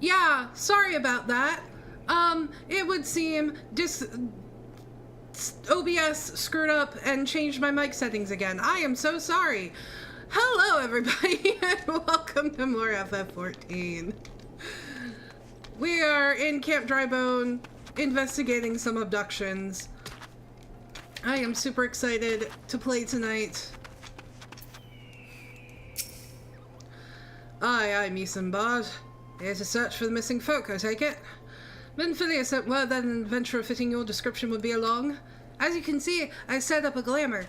Yeah, sorry about that. It would seem OBS screwed up and changed my mic settings again. I am so sorry. Hello, everybody, and welcome to more FF14. We are in Camp Drybone, investigating some abductions. I am super excited to play tonight. Aye, Misenbard. Here to search for the missing folk, I take it. Minfilia sent word that an adventurer fitting your description would be along. As you can see, I set up a glamour,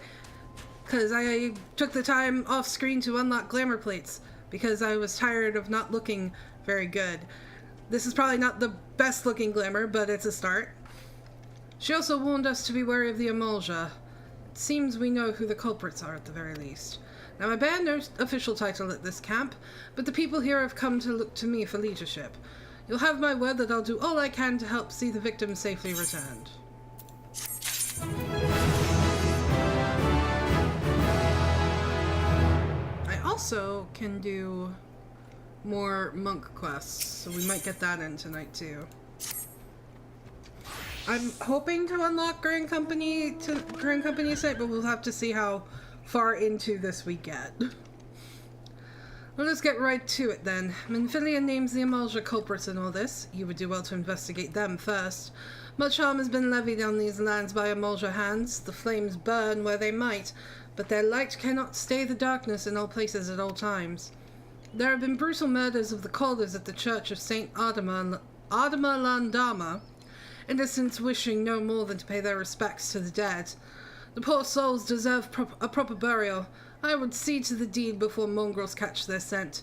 because I took the time off screen to unlock glamour plates, because I was tired of not looking very good. This is probably not the best looking glamour, but it's a start. She also warned us to be wary of the Emulsia. It seems we know who the culprits are at the very least. Now, I bear no official title at this camp, but the people here have come to look to me for leadership. You'll have my word that I'll do all I can to help see the victims safely returned. I also can do more monk quests, so we might get that in tonight too. I'm hoping to unlock Grand Company site, but we'll have to see how far into this we get. Well, let's get right to it then. Minfilia names the Emulsia culprits in all this. You would do well to investigate them first. Much harm has been levied on these lands by Emulsia hands. The flames burn where they might, but their light cannot stay the darkness in all places at all times. There have been brutal murders of the calders at the church of St. Adama Landama, innocents wishing no more than to pay their respects to the dead. The poor souls deserve a proper burial. I would see to the deed before mongrels catch their scent,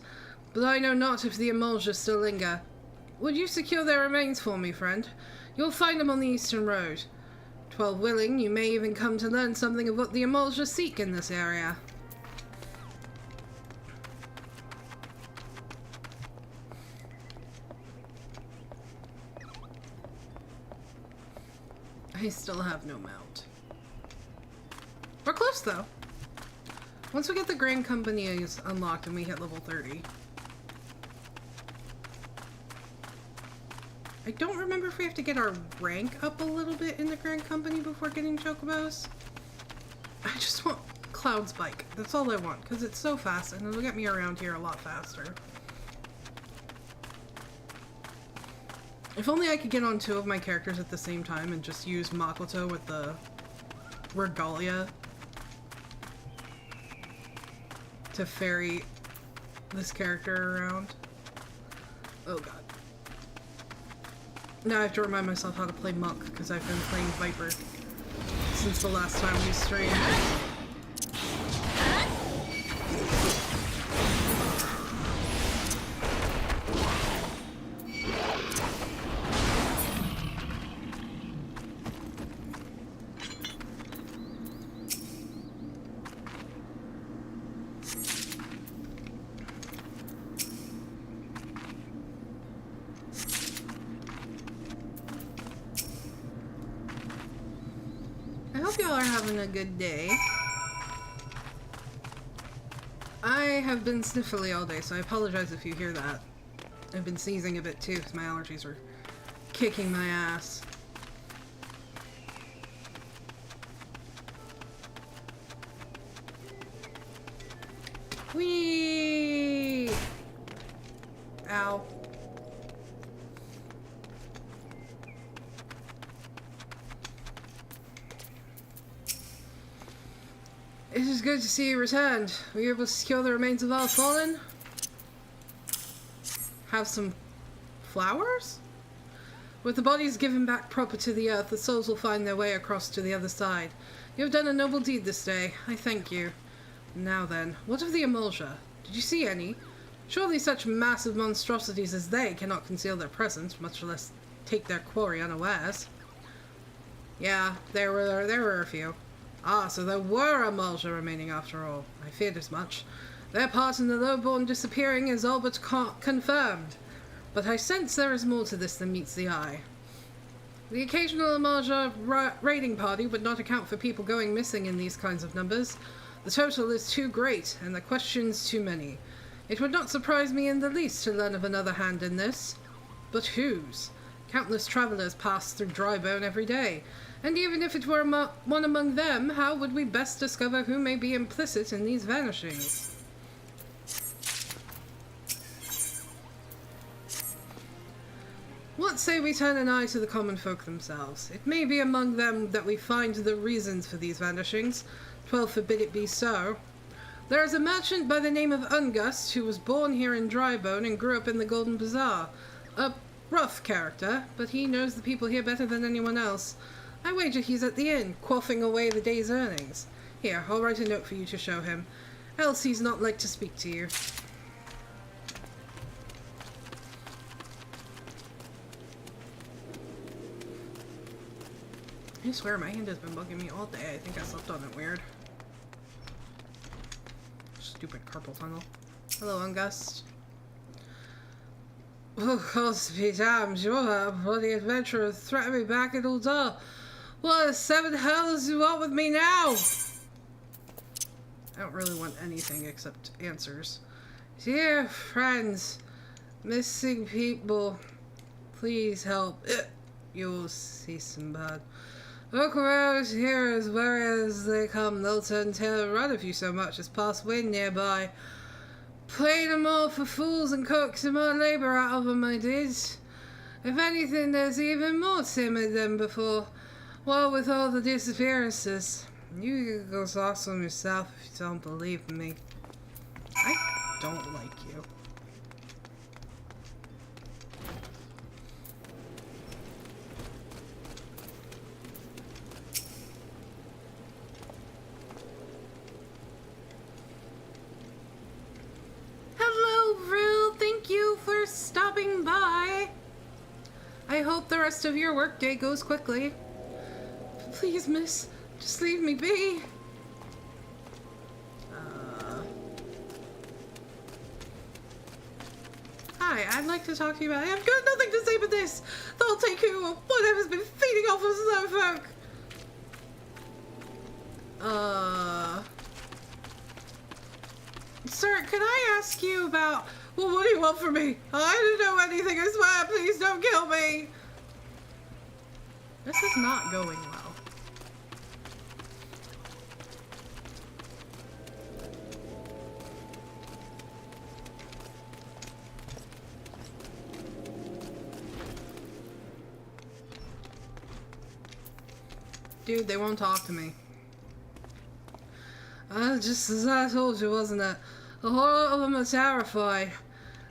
but I know not if the Emulsia still linger. Would you secure their remains for me, friend? You'll find them on the eastern road. 12 willing, you may even come to learn something of what the Emulsia seek in this area. I still have no mount. We're close, though. Once we get the Grand Company unlocked and we hit level 30. I don't remember if we have to get our rank up a little bit in the Grand Company before getting Chocobos. I just want Cloud's bike. That's all I want, because it's so fast and it'll get me around here a lot faster. If only I could get on 2 of my characters at the same time and just use Makoto with the Regalia to ferry this character around. Oh god. Now I have to remind myself how to play Monk, because I've been playing Viper since the last time we streamed. A good day. I have been sniffly all day, so I apologize if you hear that. I've been sneezing a bit too, because my allergies are kicking my ass. Whee! Ow. It is good to see you returned. Were you able to secure the remains of all fallen? Have some flowers? With the bodies given back proper to the earth, the souls will find their way across to the other side. You have done a noble deed this day. I thank you. Now then, what of the Emulsia? Did you see any? Surely such massive monstrosities as they cannot conceal their presence, much less take their quarry unawares. Yeah, there were a few. Ah, so there were Emulsia remaining after all. I feared as much. Their part in the lowborn disappearing is all but confirmed. But I sense there is more to this than meets the eye. The occasional Emulsia raiding party would not account for people going missing in these kinds of numbers. The total is too great, and the questions too many. It would not surprise me in the least to learn of another hand in this. But whose? Countless travelers pass through Drybone every day, and even if it were one among them, how would we best discover who may be implicit in these vanishings? What say we turn an eye to the common folk themselves? It may be among them that we find the reasons for these vanishings. 12 forbid it be so. There is a merchant by the name of Ungust who was born here in Drybone and grew up in the Golden Bazaar. A rough character, but he knows the people here better than anyone else. I wager he's at the inn, quaffing away the day's earnings. Here, I'll write a note for you to show him. Else he's not like to speak to you. I swear my hand has been bugging me all day. I think I slept on it weird. Stupid carpal tunnel. Hello, Ungust. Oh, Godspeed, I'm sure that bloody adventurer threatened me back at Ulda. What the seven hells do you want with me now? I don't really want anything except answers. Dear friends, missing people, please help. You'll see some bad. Look around here as where as they come, they'll turn tail and run if you so much as pass wind nearby. Played them all for fools and cooked some more labour out of them, I did. If anything, there's even more timid than before. Well, with all the disappearances. You can go talk to them yourself if you don't believe me. I don't like you. Stopping by. I hope the rest of your workday goes quickly. Please, miss, just leave me be. Hi, I'd like to talk to you about it. I've got nothing to say but this. They'll take you or whatever's been feeding off of slow folk. Sir, can I ask you about... Well, what do you want from me? I don't know anything, I swear. Please don't kill me. This is not going well. Dude, they won't talk to me. Just as I told you, wasn't it? A whole lot of them are terrified.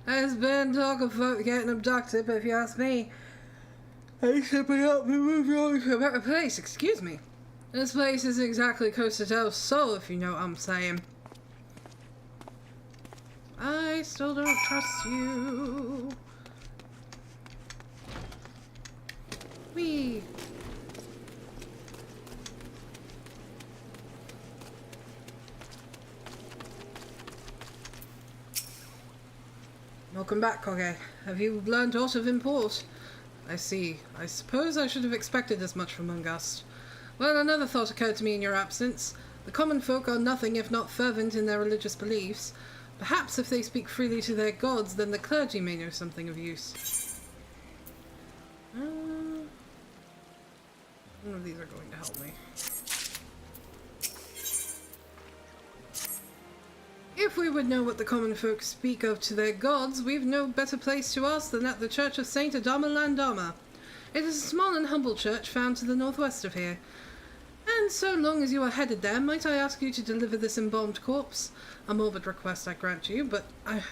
There's been talk of folk getting abducted, but if you ask me, they should be up and move on to a better place. Excuse me. This place isn't exactly Coast Del Sol, if you know what I'm saying. I still don't trust you. Wee. Welcome back, Koge. Have you learned aught of import? I see. I suppose I should have expected as much from Ungust. Well, another thought occurred to me in your absence. The common folk are nothing if not fervent in their religious beliefs. Perhaps if they speak freely to their gods, then the clergy may know something of use. None of these are going to help me. If we would know what the common folk speak of to their gods, we've no better place to ask than at the church of Saint Adama Landama. It is a small and humble church found to the northwest of here. And so long as you are headed there, might I ask you to deliver this embalmed corpse? A morbid request, I grant you, but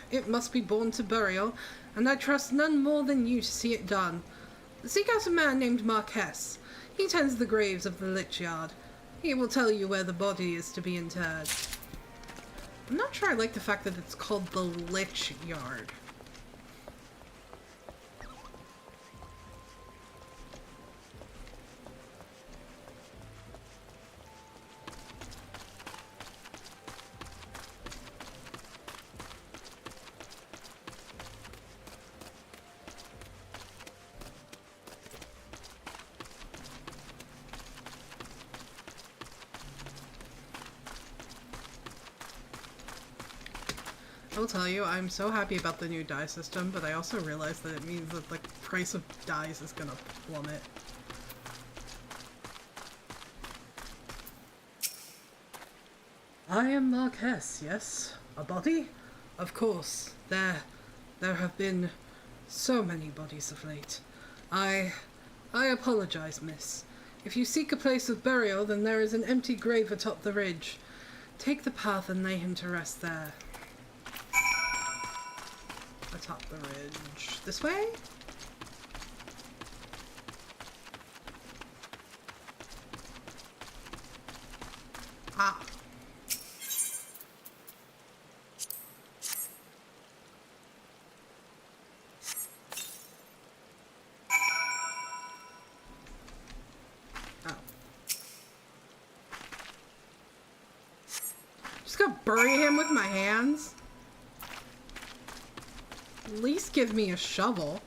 it must be borne to burial, and I trust none more than you to see it done. Seek out a man named Marquess. He tends the graves of the Lich Yard. He will tell you where the body is to be interred. I'm not sure I like the fact that it's called the Lich Yard. I'll tell you, I'm so happy about the new dye system, but I also realize that it means that the price of dyes is gonna plummet. I am Marquess, yes? A body? Of course. There have been so many bodies of late. I apologize, miss. If you seek a place of burial, then there is an empty grave atop the ridge. Take the path and lay him to rest there. Atop the ridge. This way? Ah. Bury him with my hands? At least give me a shovel.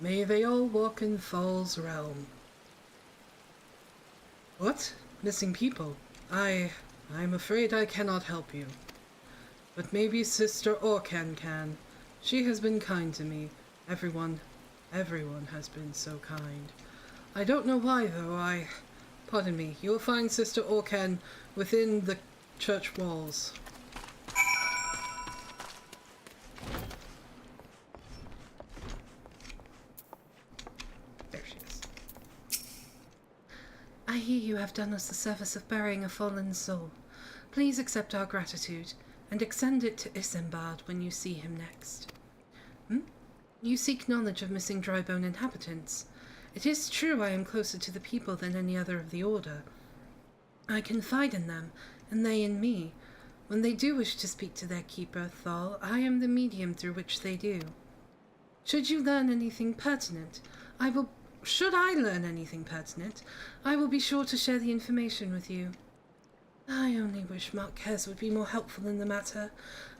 May they all walk in Thal's realm. What? Missing people? I'm afraid I cannot help you. But maybe Sister Orcan can. She has been kind to me. Everyone has been so kind. I don't know why, though. Pardon me. You'll find Sister Orcan within the church walls. There she is. I hear you have done us the service of burying a fallen soul. Please accept our gratitude, and extend it to Isambard when you see him next. You seek knowledge of missing drybone inhabitants. It is true I am closer to the people than any other of the Order. I confide in them, and they in me. When they do wish to speak to their keeper, Thal, I am the medium through which they do. Should I learn anything pertinent, I will be sure to share the information with you. I only wish Marquez would be more helpful in the matter.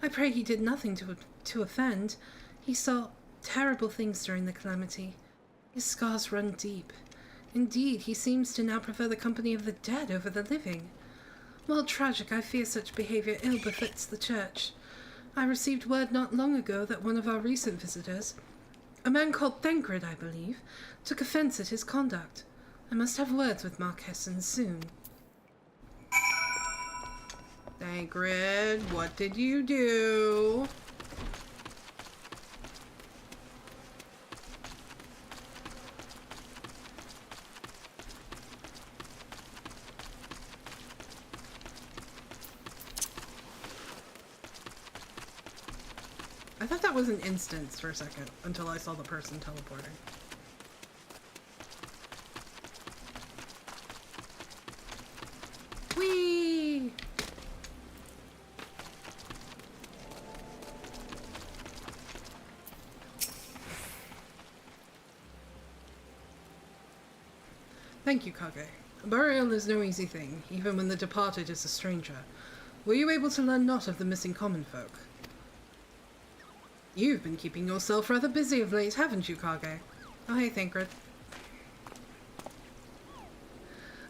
I pray he did nothing to offend. He saw terrible things during the calamity. His scars run deep. Indeed, he seems to now prefer the company of the dead over the living. While tragic, I fear such behavior ill befits the church. I received word not long ago that one of our recent visitors, a man called THANCRED, I believe, took offense at his conduct. I must have words with Marquesan soon. THANCRED, what did you do? I thought that was an instance for a second, until I saw the person teleporting. Whee! Thank you, Kage. A burial is no easy thing, even when the departed is a stranger. Were you able to learn naught of the missing common folk? You've been keeping yourself rather busy of late, haven't you, Kage? Oh, hey, THANCRED.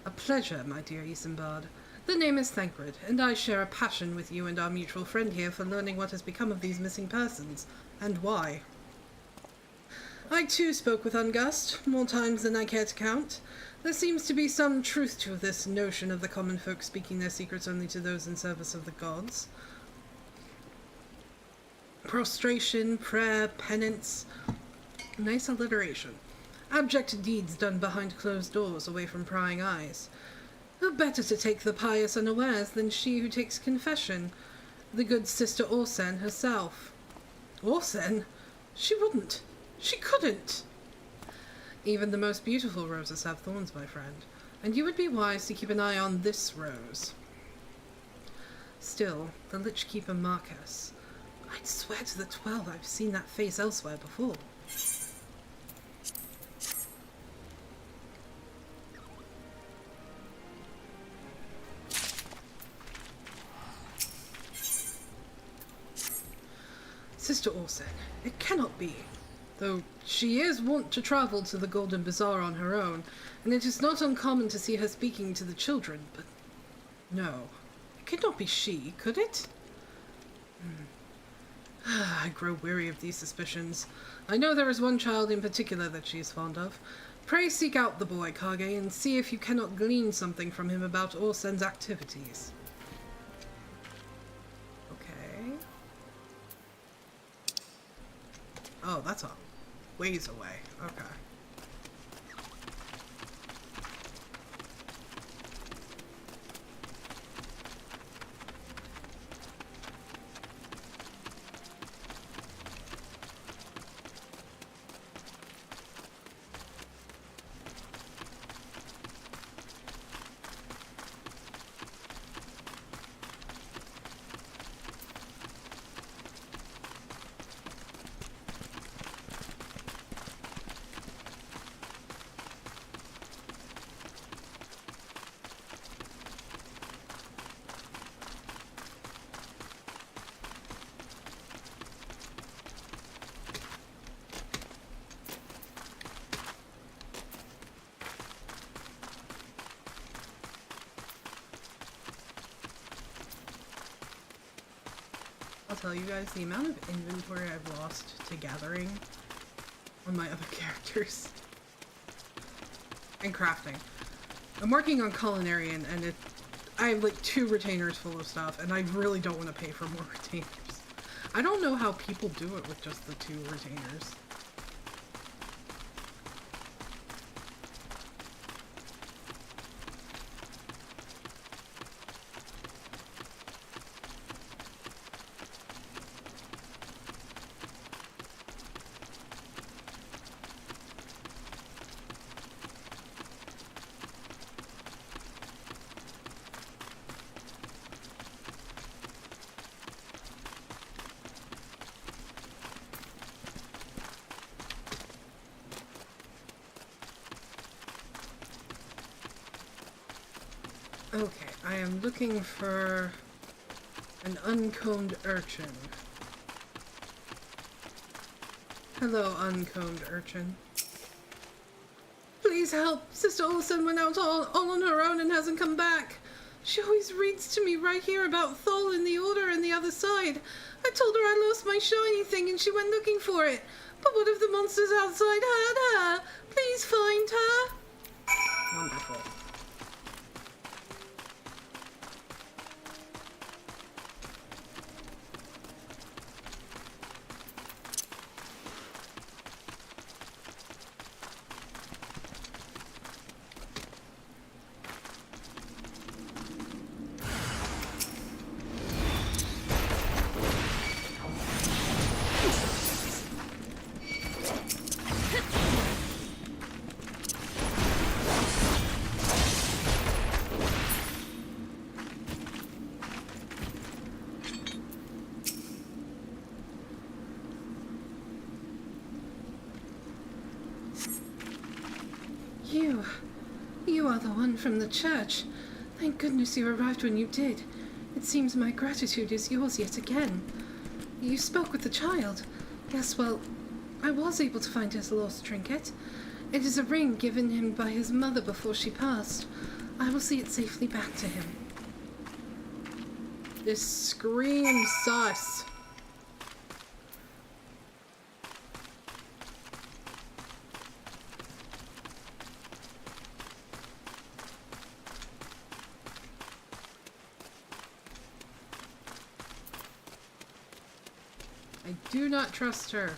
A pleasure, my dear Isambard. The name is THANCRED, and I share a passion with you and our mutual friend here for learning what has become of these missing persons, and why. I too spoke with Ungust, more times than I care to count. There seems to be some truth to this notion of the common folk speaking their secrets only to those in service of the gods. Prostration, prayer, penance. Nice alliteration. Abject deeds done behind closed doors, away from prying eyes. Who better to take the pious unawares than she who takes confession? The good Sister Orsen herself. Orsen? She wouldn't. She couldn't. Even the most beautiful roses have thorns, my friend, and you would be wise to keep an eye on this rose. Still, the Lich Keeper Marquez. I'd swear to the 12 I've seen that face elsewhere before. Sister Orsen, it cannot be. though she is wont to travel to the Golden Bazaar on her own, and it is not uncommon to see her speaking to the children, but no, it could not be she, could it? I grow weary of these suspicions. I know there is one child in particular that she is fond of. Pray seek out the boy, Kage, and see if you cannot glean something from him about Orsen's activities. Okay. Oh, that's a ways away. Okay. I'll tell you guys, the amount of inventory I've lost to gathering on my other characters. And crafting. I'm working on culinary and I have like 2 retainers full of stuff, and I really don't want to pay for more retainers. I don't know how people do it with just the 2 retainers. Okay, I am looking for an uncombed urchin. Hello, uncombed urchin. Please help! Sister Olsen went out all on her own and hasn't come back. She always reads to me right here about Thol in the Order and the other side. I told her I lost my shiny thing and she went looking for it. But what if the monsters outside had her? Please find her. Wonderful. You are the one from the church. Thank goodness you arrived when you did. It seems my gratitude is yours yet again. You spoke with the child. Yes, well, I was able to find his lost trinket. It is a ring given him by his mother before she passed. I will see it safely back to him. This screams sus. I do not trust her.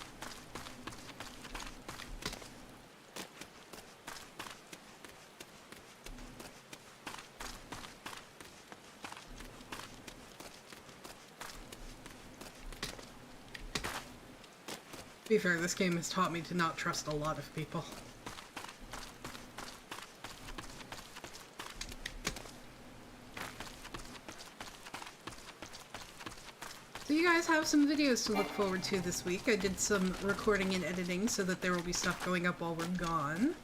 To be fair, this game has taught me to not trust a lot of people. So you guys have some videos to look forward to this week. I did some recording and editing so that there will be stuff going up while we're gone.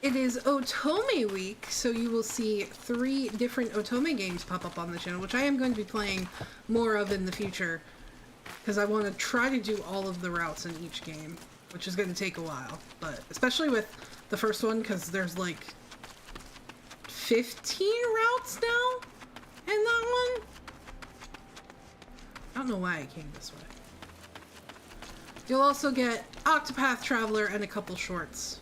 It is Otome week, so you will see 3 different Otome games pop up on the channel, which I am going to be playing more of in the future. because I want to try to do all of the routes in each game, which is going to take a while, but especially with the first one, because there's like 15 routes now in that one. I don't know why I came this way. You'll also get Octopath Traveler and a couple shorts.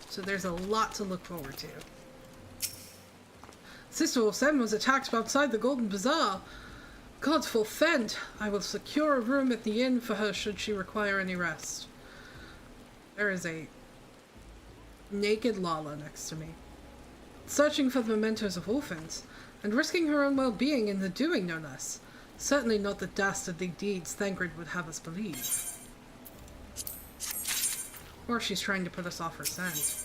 So there's a lot to look forward to. Sister Olsen was attacked outside the Golden Bazaar. God forfend, I will secure a room at the inn for her should she require any rest. There is a naked Lala next to me. Searching for the mementos of orphans, and risking her own well-being in the doing, no less. Certainly not the dastardly deeds THANCRED would have us believe. Or she's trying to put us off her scent.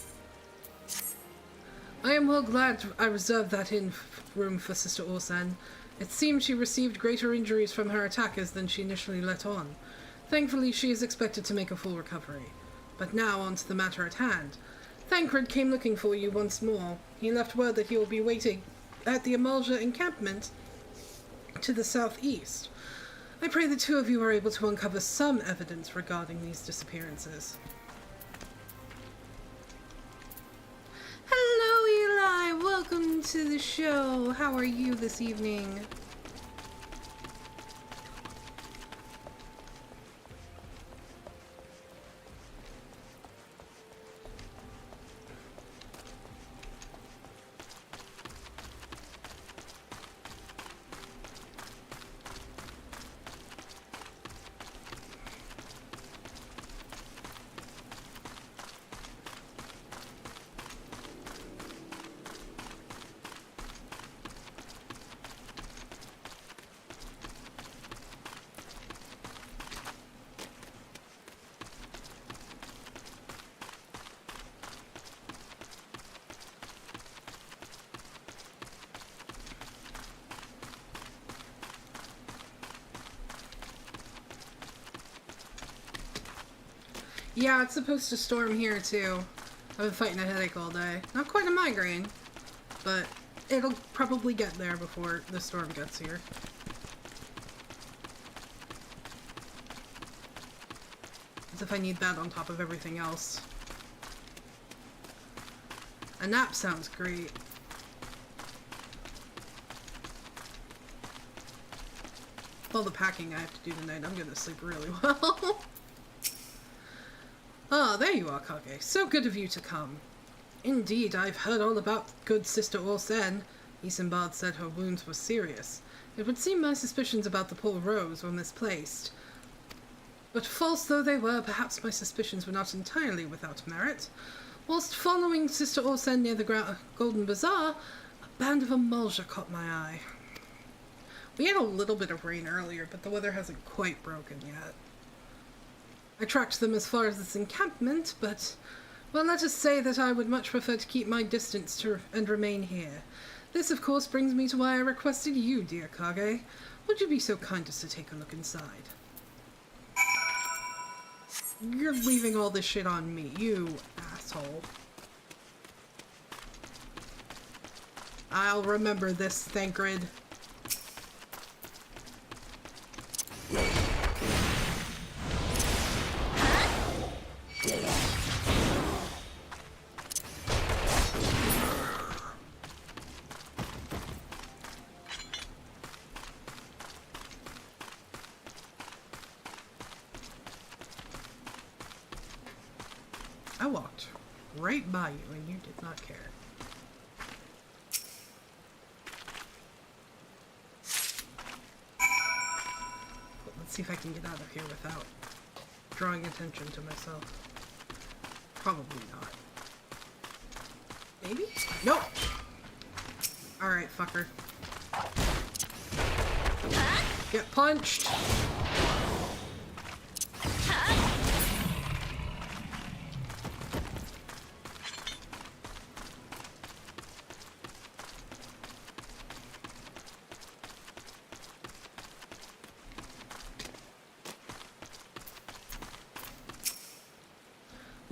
I am well glad I reserved that inn room for Sister Orsen. It seems she received greater injuries from her attackers than she initially let on. Thankfully, she is expected to make a full recovery. But now on to the matter at hand. THANCRED came looking for you once more. He left word that he will be waiting at the Amalja encampment to the southeast. I pray the two of you are able to uncover some evidence regarding these disappearances. Hello, Eli! Welcome to the show. How are you this evening? Yeah, it's supposed to storm here too. I've been fighting a headache all day. Not quite a migraine, but it'll probably get there before the storm gets here. As if I need that on top of everything else. A nap sounds great. With all the packing I have to do tonight, I'm gonna sleep really well. Ah, there you are, Kage. So good of you to come. Indeed, I've heard all about good Sister Orsen. Isambard said her wounds were serious. It would seem my suspicions about the poor Rose were misplaced. But false though they were, perhaps my suspicions were not entirely without merit. Whilst following Sister Orsen near the Golden Bazaar, a band of Amalja caught my eye. We had a little bit of rain earlier, but the weather hasn't quite broken yet. I tracked them as far as this encampment, but, well, let us say that I would much prefer to keep my distance and remain here. This, of course, brings me to why I requested you, dear Kage. Would you be so kind as to take a look inside? You're leaving all this shit on me, you asshole. I'll remember this, THANCRED. I walked right by you and you did not care. But let's see if I can get out of here without drawing attention to myself. Probably not. Maybe? Nope! Alright, fucker. Get punched!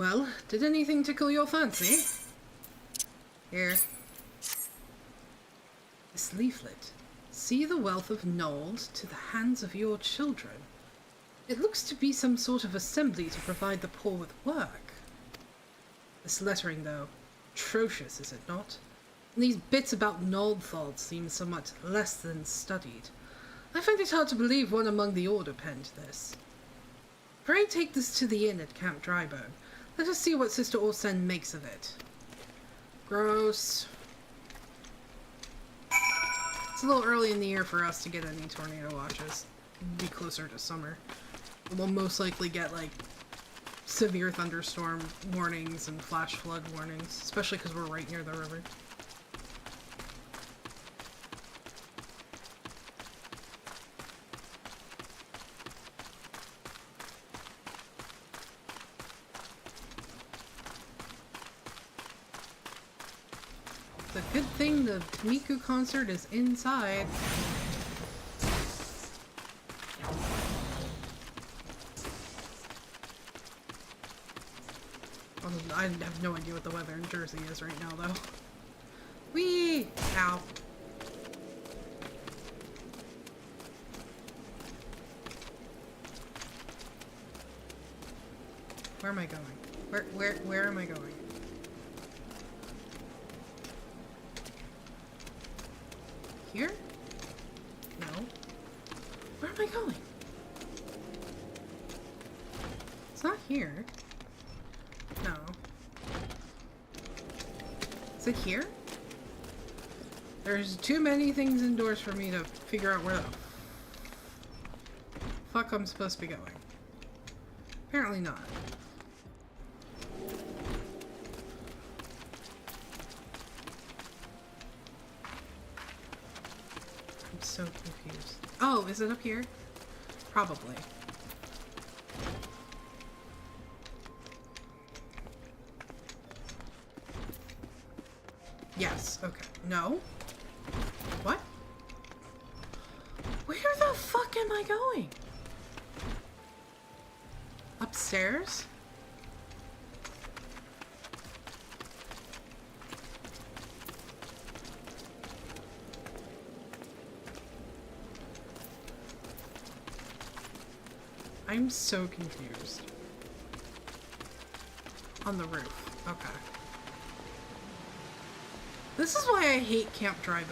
Well, did anything tickle your fancy? Here. This leaflet. See the wealth of Nold to the hands of your children. It looks to be some sort of assembly to provide the poor with work. This lettering, though, atrocious, is it not? And these bits about Noldthald seem somewhat less than studied. I find it hard to believe one among the Order penned this. Pray take this to the inn at Camp Drybone. Let us see what Sister Orsen makes of it. Gross. It's a little early in the year for us to get any tornado watches. It'll be closer to summer. We'll most likely get, like, severe thunderstorm warnings and flash flood warnings, especially because we're right near the river. It's a good thing the Miku concert is inside. I have no idea what the weather in Jersey is right now, though. Whee! Ow. Where am I going? Where am I going? Here? No. Where am I going? It's not here. No. Is it here? There's too many things indoors for me to figure out where the fuck I'm supposed to be going. Apparently not. I'm so confused. Oh, is it up here? Probably. Yes, okay. No? What? Where the fuck am I going? Upstairs? I'm so confused. On the roof. Okay. This is why I hate Camp Drybone.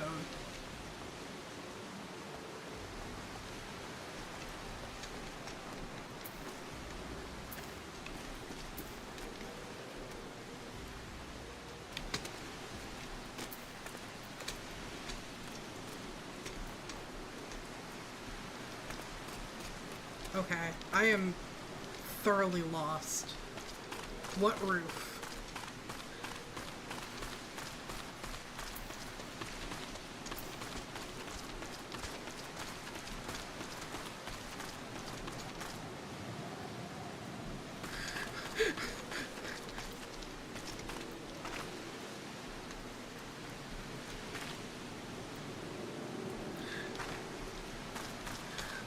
Okay, I am thoroughly lost. What roof?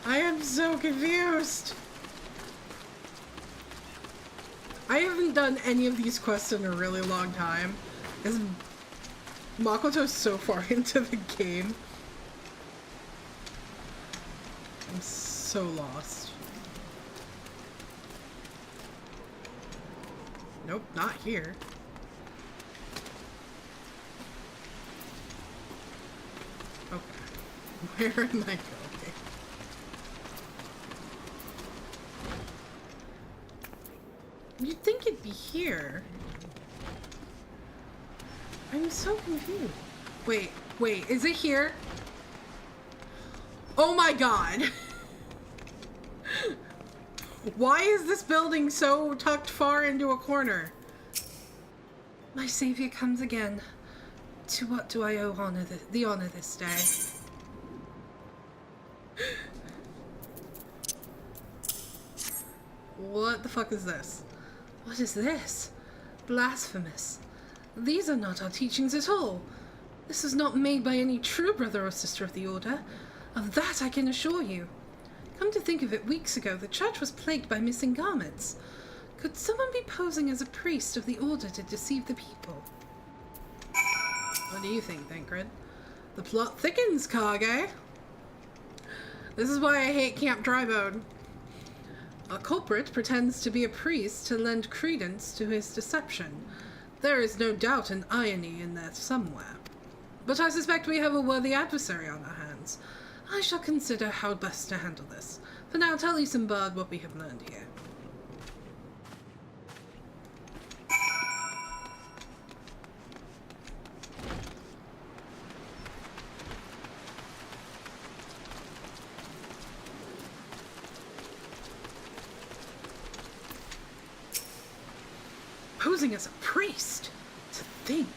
I am so confused. I haven't done any of these quests in a really long time. Because Makoto's so far into the game. I'm so lost. Nope, not here. Okay. Where am I going? You'd think it'd be here. I'm so confused. Wait, is it here? Oh my god! Why is this building so tucked far into a corner? My savior comes again. To what do I owe the honor this day? What the fuck is this? What is this? Blasphemous. These are not our teachings at all. This is not made by any true brother or sister of the Order. Of that I can assure you. Come to think of it, weeks ago the church was plagued by missing garments. Could someone be posing as a priest of the Order to deceive the people? What do you think, Thancred? The plot thickens, Kage. This is why I hate Camp Drybone. A culprit pretends to be a priest to lend credence to his deception. There is no doubt an irony in that somewhere. But I suspect we have a worthy adversary on our hands. I shall consider how best to handle this. For now, tell Isambard what we have learned here. Posing as a priest? To think.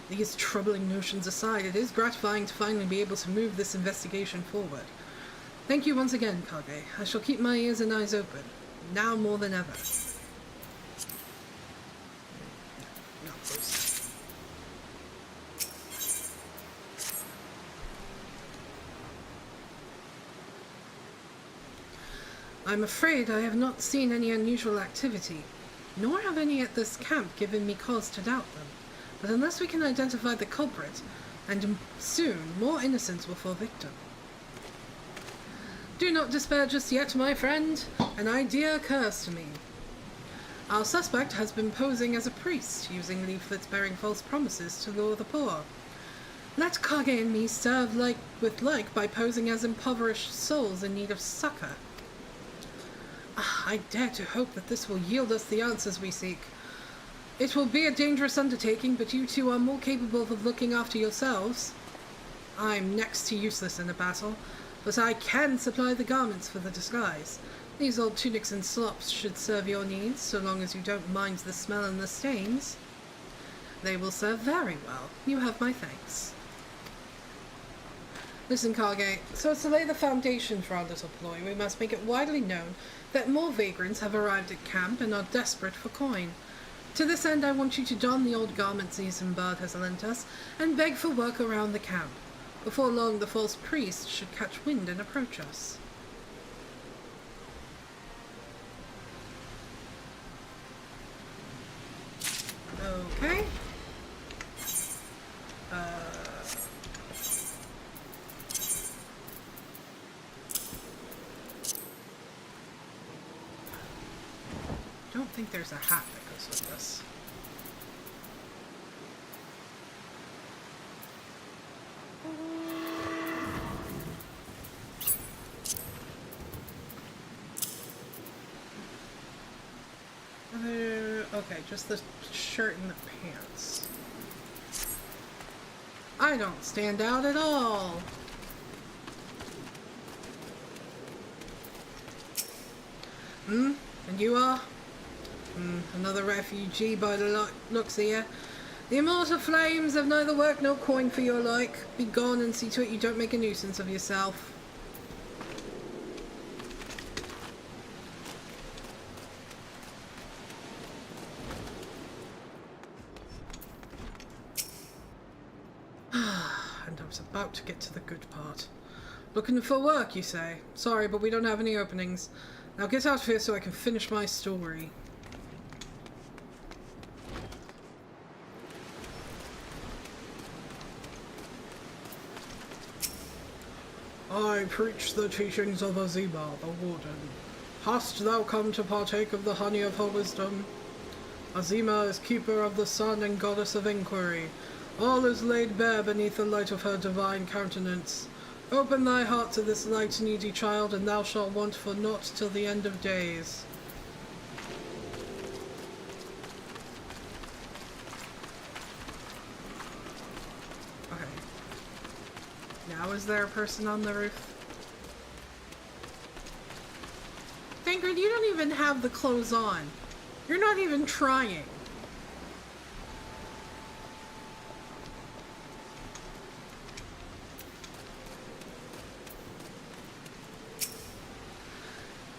These troubling notions aside, it is gratifying to finally be able to move this investigation forward. Thank you once again, Kage. I shall keep my ears and eyes open. Now more than ever. Not close. I'm afraid I have not seen any unusual activity, nor have any at this camp given me cause to doubt them. But unless we can identify the culprit, and soon more innocents will fall victim. Do not despair just yet, my friend. An idea occurs to me. Our suspect has been posing as a priest, using leaflets bearing false promises to lure the poor. Let Kage and me serve like with like by posing as impoverished souls in need of succor. I dare to hope that this will yield us the answers we seek. It will be a dangerous undertaking, but you two are more capable of looking after yourselves. I'm next to useless in a battle, but I can supply the garments for the disguise. These old tunics and slops should serve your needs, so long as you don't mind the smell and the stains. They will serve very well. You have my thanks. Listen, Kage, so as to lay the foundation for our little ploy, we must make it widely known that more vagrants have arrived at camp and are desperate for coin. To this end, I want you to don the old garments Isambard has lent us and beg for work around the camp. Before long, the false priest should catch wind and approach us. Okay. Don't think there's a hat that goes with this. Okay, just the shirt and the pants. I don't stand out at all. And you are? Another refugee by the looks here. The immortal flames have neither work nor coin for your like. Be gone and see to it you don't make a nuisance of yourself. And I was about to get to the good part. Looking for work, you say? Sorry, but we don't have any openings. Now get out of here so I can finish my story. I preach the teachings of Azima, the warden. Hast thou come to partake of the honey of her wisdom? Azima is keeper of the sun and goddess of inquiry. All is laid bare beneath the light of her divine countenance. Open thy heart to this light, needy child, and thou shalt want for naught till the end of days. Now is there a person on the roof? THANCRED, you don't even have the clothes on. You're not even trying.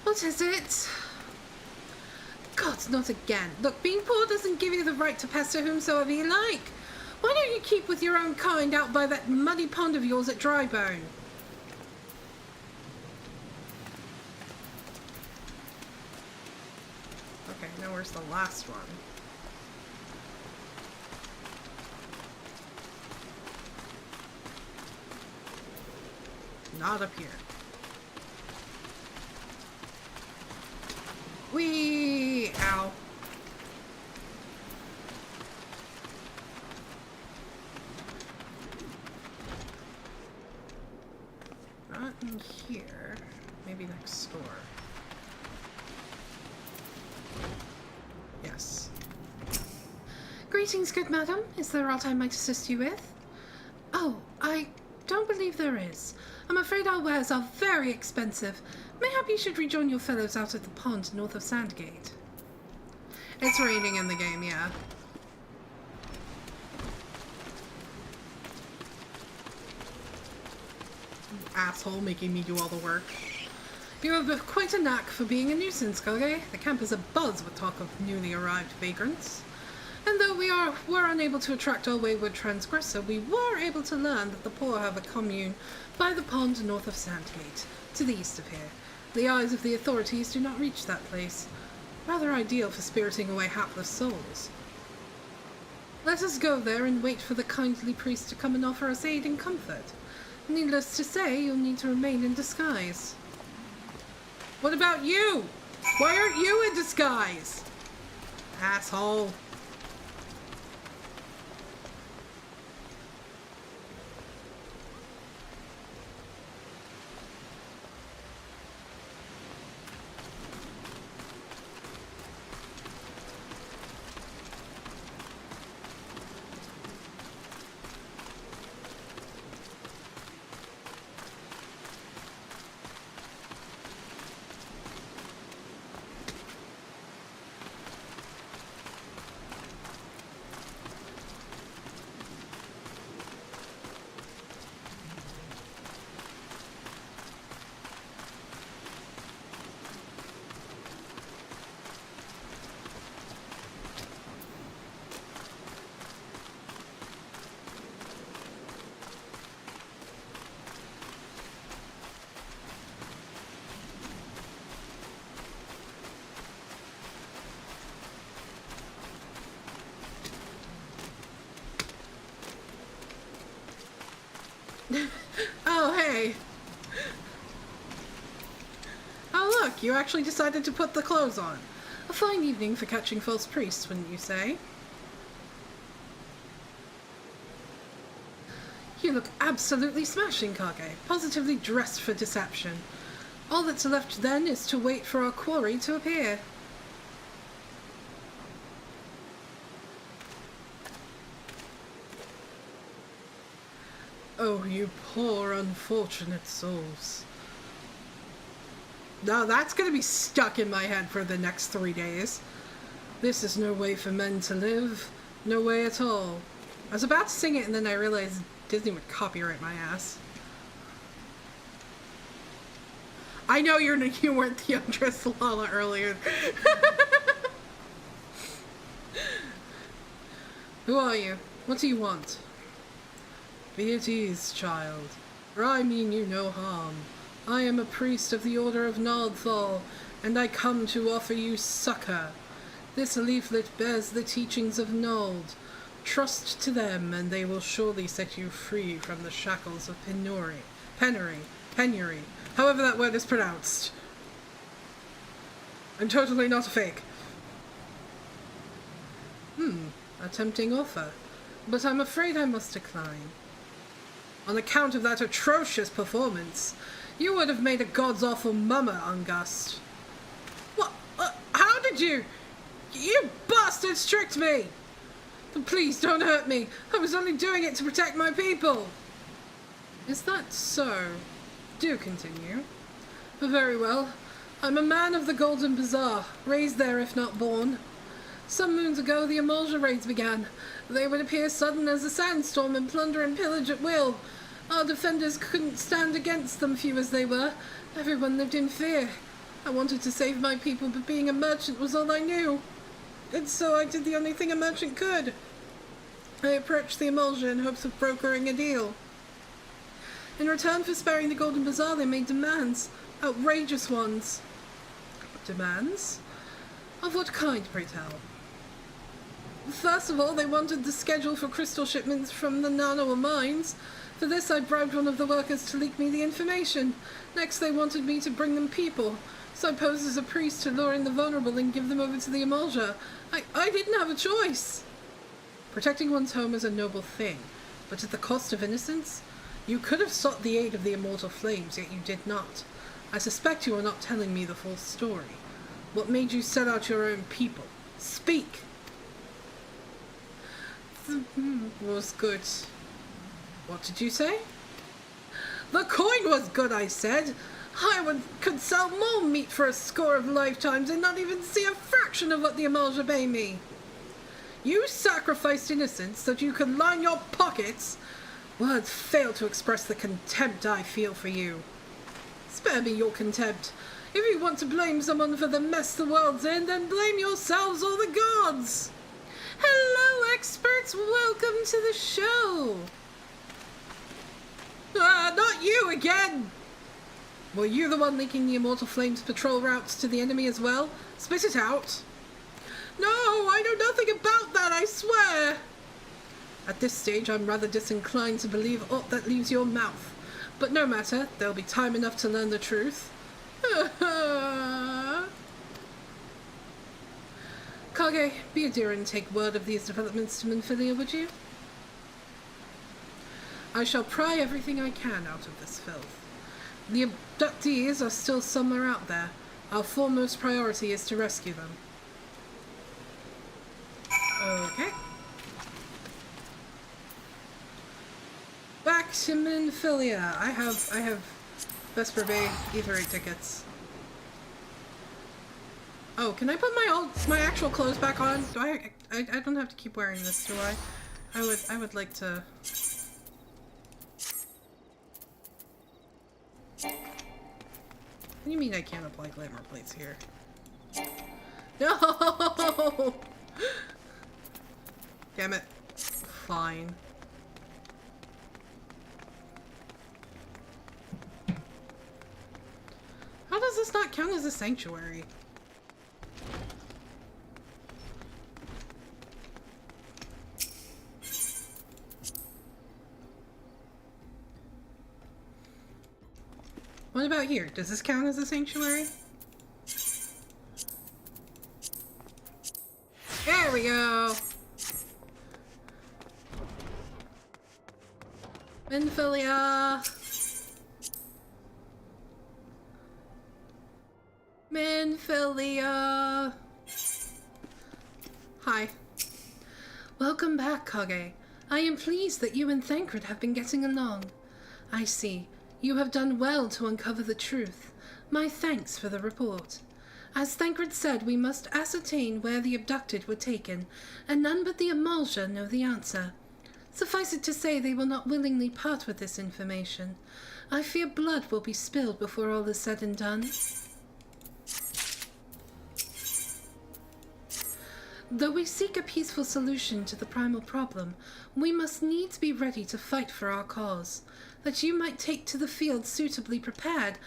What is it? God, not again. Look, being poor doesn't give you the right to pester whomsoever you like. Why don't you keep with your own kind out by that muddy pond of yours at Drybone? Okay, now where's the last one? Not up here. Wee! Ow. Not in here. Maybe next door. Yes. Greetings, good madam. Is there aught I might assist you with? Oh, I don't believe there is. I'm afraid our wares are very expensive. Mayhap you should rejoin your fellows out at the pond north of Sandgate. It's raining in the game, yeah. Asshole making me do all the work. You have quite a knack for being a nuisance, Kage. The camp is abuzz with talk of newly arrived vagrants. And though we were unable to attract our wayward transgressor, we were able to learn that the poor have a commune by the pond north of Sandgate, to the east of here. The eyes of the authorities do not reach that place. Rather ideal for spiriting away hapless souls. Let us go there and wait for the kindly priest to come and offer us aid and comfort. Needless to say, you'll need to remain in disguise. What about you? Why aren't you in disguise? Asshole. Oh, hey. Oh, look, you actually decided to put the clothes on. A fine evening for catching false priests, wouldn't you say? You look absolutely smashing, Kage. Positively dressed for deception. All that's left then is to wait for our quarry to appear. Oh, you poor unfortunate souls. Now that's gonna be stuck in my head for the next 3 days. This is no way for men to live. No way at all. I was about to sing it and then I realized Disney would copyright my ass. I know you weren't the undressed Lala earlier. Who are you? What do you want? Be at ease, child, for I mean you no harm. I am a priest of the Order of Nardthal, and I come to offer you succor. This leaflet bears the teachings of Nald. Trust to them, and they will surely set you free from the shackles of penury, however that word is pronounced. I'm totally not a fake. A tempting offer, but I'm afraid I must decline. On account of that atrocious performance, you would have made a god's awful mummer, Ungust. What? How did you? You bastards tricked me! But please don't hurt me. I was only doing it to protect my people. Is that so? Do continue. Very well. I'm a man of the Golden Bazaar, raised there if not born. Some moons ago, the emulsion raids began. They would appear sudden as a sandstorm and plunder and pillage at will. Our defenders couldn't stand against them, few as they were. Everyone lived in fear. I wanted to save my people, but being a merchant was all I knew. And so I did the only thing a merchant could. I approached the emulsion in hopes of brokering a deal. In return for sparing the Golden Bazaar, they made demands. Outrageous ones. Demands? Of what kind, pray tell? First of all, they wanted the schedule for crystal shipments from the Nanawa mines. For this, I bribed one of the workers to leak me the information. Next, they wanted me to bring them people, So I posed as a priest to lure in the vulnerable and give them over to the Emulga. I didn't have a choice! Protecting one's home is a noble thing, but at the cost of innocence? You could have sought the aid of the immortal flames, yet you did not. I suspect you are not telling me the full story. What made you set out your own people? Speak! Was good. What did you say? The coin was good, I said! Could sell more meat for a score of lifetimes and not even see a fraction of what the Emulga pay me. You sacrificed innocence so that you could line your pockets. Words fail to express the contempt I feel for you. Spare me your contempt. If you want to blame someone for the mess the world's in, then blame yourselves or the gods. Hello, experts. Welcome to the show. Not you again. Were you the one leaking the Immortal Flames patrol routes to the enemy as well? Spit it out. No, I know nothing about that, I swear. At this stage, I'm rather disinclined to believe aught that leaves your mouth. But no matter, there'll be time enough to learn the truth. Kage, be a dear and take word of these developments to Minfilia, would you? I shall pry everything I can out of this filth. The abductees are still somewhere out there. Our foremost priority is to rescue them. Okay. Back to Minfilia. I have Vesper Bay Ether 8 tickets. Oh, can I put my actual clothes back on? Do I don't have to keep wearing this, do I? I would like to. What do you mean I can't apply glamour plates here? No! Damn it. Fine. How does this not count as a sanctuary? What about here? Does this count as a sanctuary? There we go! Minfilia! Minfilia! Hi. Welcome back, Kage. I am pleased that you and Thancred have been getting along. I see. You have done well to uncover the truth. My thanks for the report. As Thancred said, we must ascertain where the abducted were taken, and none but the Emulga know the answer. Suffice it to say, they will not willingly part with this information. I fear blood will be spilled before all is said and done. Though we seek a peaceful solution to the primal problem, we must needs be ready to fight for our cause. That you might take to the field suitably prepared,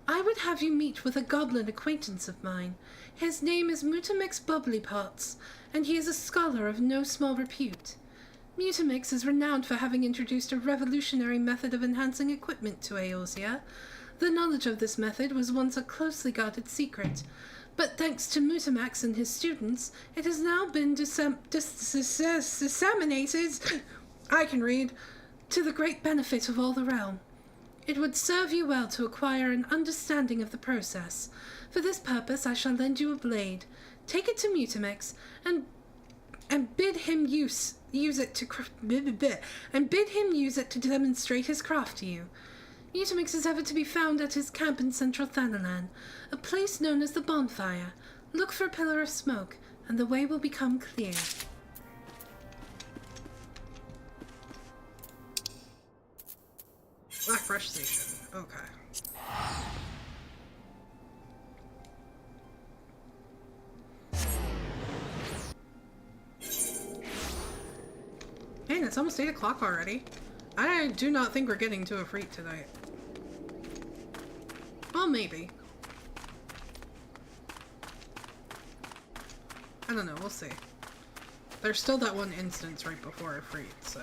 I would have you meet with a goblin acquaintance of mine. His name is Mutamix Bubblypots, and he is a scholar of no small repute. Mutamix is renowned for having introduced a revolutionary method of enhancing equipment to Eorzea. The knowledge of this method was once a closely guarded secret, but thanks to Mutamax and his students, it has now been disseminated, I can read, to the great benefit of all the realm. It would serve you well to acquire an understanding of the process. For this purpose, I shall lend you a blade. Take it to Mutamax and bid him use it to demonstrate his craft to you. Mutamix is ever to be found at his camp in central Thanalan, a place known as the Bonfire. Look for a pillar of smoke, and the way will become clear. Blackbrush Station. Okay. Man, it's almost 8 o'clock already. I do not think we're getting to a freak tonight. Well, maybe. I don't know, we'll see. There's still that one instance right before a freak, so...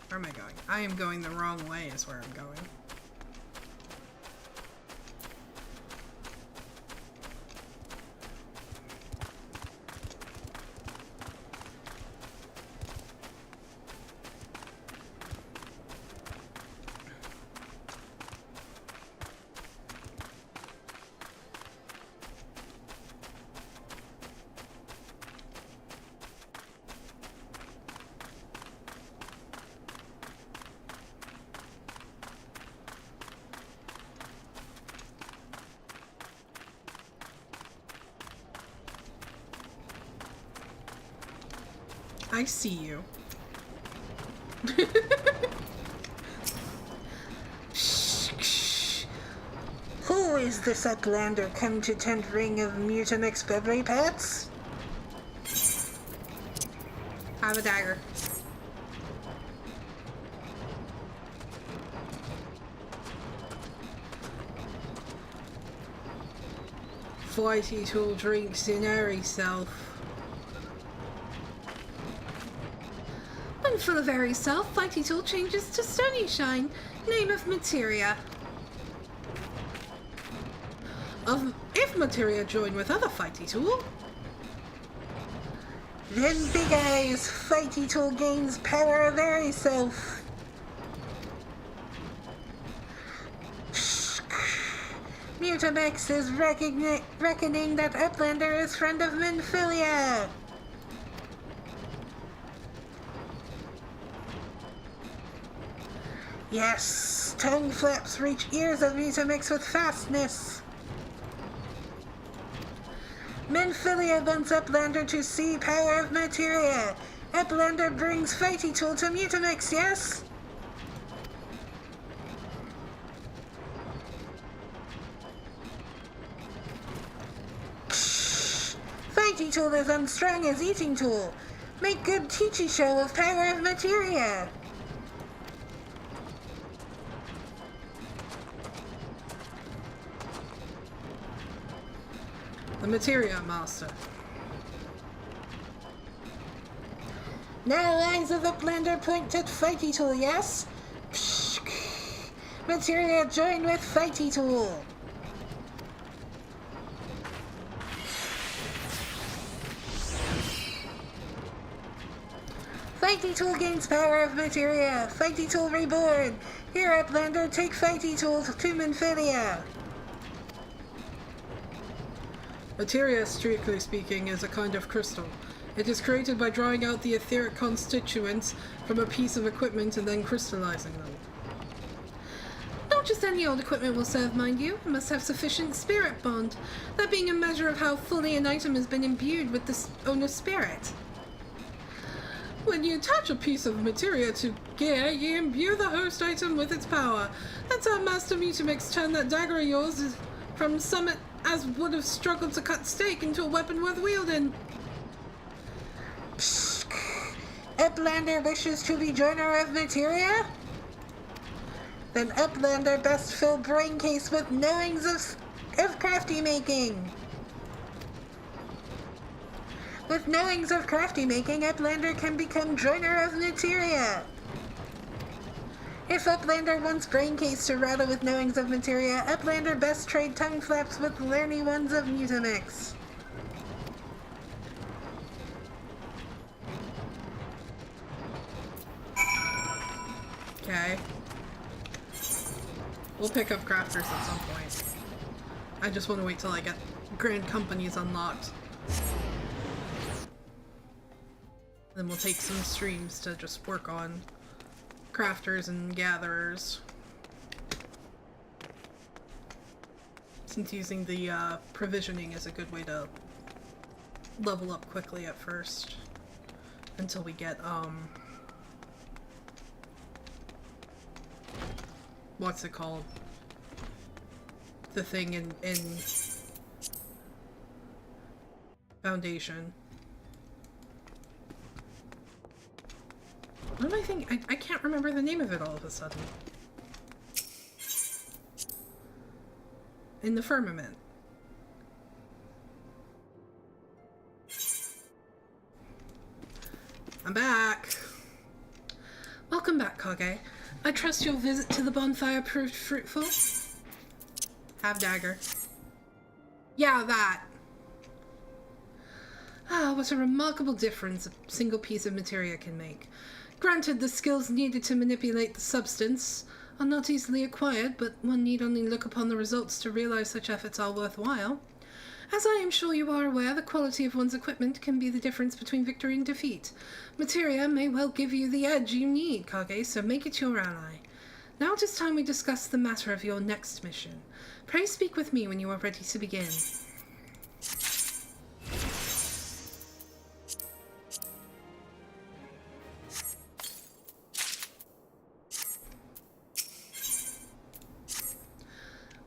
Where am I going? I am going the wrong way is where I'm going. I see you. Who is this Uplander come to tent ring of Mutamix Beverly Pets? I have a dagger. Fighty tool drinks in airy self. When full of airy self, Fighty tool changes to stony shine. Name of materia. If materia join with other Fighty tool. Then Big Eyes, Fighty tool gains power of airy self. Mutamax is reckoning that Uplander is friend of Minfilia. Yes, tongue flaps reach ears of Mutamax with fastness. Minfilia wants Uplander to see power of materia. Uplander brings Fighty tool to Mutamax, yes? Fighty tool is unstrung as eating tool. Make good teachy show of power of materia. The materia master. Now eyes of Uplander point at Fighty tool, yes? Materia join with Fighty tool. Fighty tool gains power of materia. Fighty tool reborn. Here, Uplander, take Fighty tool to Minfilia. Materia, strictly speaking, is a kind of crystal. It is created by drawing out the etheric constituents from a piece of equipment and then crystallizing them. Not just any old equipment will serve, mind you. It must have sufficient spirit bond, that being a measure of how fully an item has been imbued with the owner's spirit. When you attach a piece of materia to gear, you imbue the host item with its power. That's how Master Mutamix turned that dagger of yours from summit as would have struggled to cut steak into a weapon worth wielding. Uplander wishes to be joiner of materia? Then Uplander best fill brain case with knowings of crafty making. With knowings of crafty making, Uplander can become joiner of materia. If Uplander wants brain case to rattle with knowings of materia, Uplander best trade tongue flaps with learny ones of Mutamix. Okay. We'll pick up crafters at some point. I just want to wait till I get Grand Companies unlocked. Then we'll take some streams to just work on crafters and gatherers. Since using the provisioning is a good way to level up quickly at first. Until we get, what's it called? The thing in Foundation. What am I thinking? I can't remember the name of it all of a sudden. In the firmament. I'm back. Welcome back, Kage. I trust your visit to the bonfire proved fruitful. Have dagger. Yeah, that. Ah, what a remarkable difference a single piece of materia can make. Granted, the skills needed to manipulate the substance are not easily acquired, but one need only look upon the results to realize such efforts are worthwhile. As I am sure you are aware, the quality of one's equipment can be the difference between victory and defeat. Materia may well give you the edge you need, Kage, so make it your ally. Now it is time we discuss the matter of your next mission. Pray speak with me when you are ready to begin.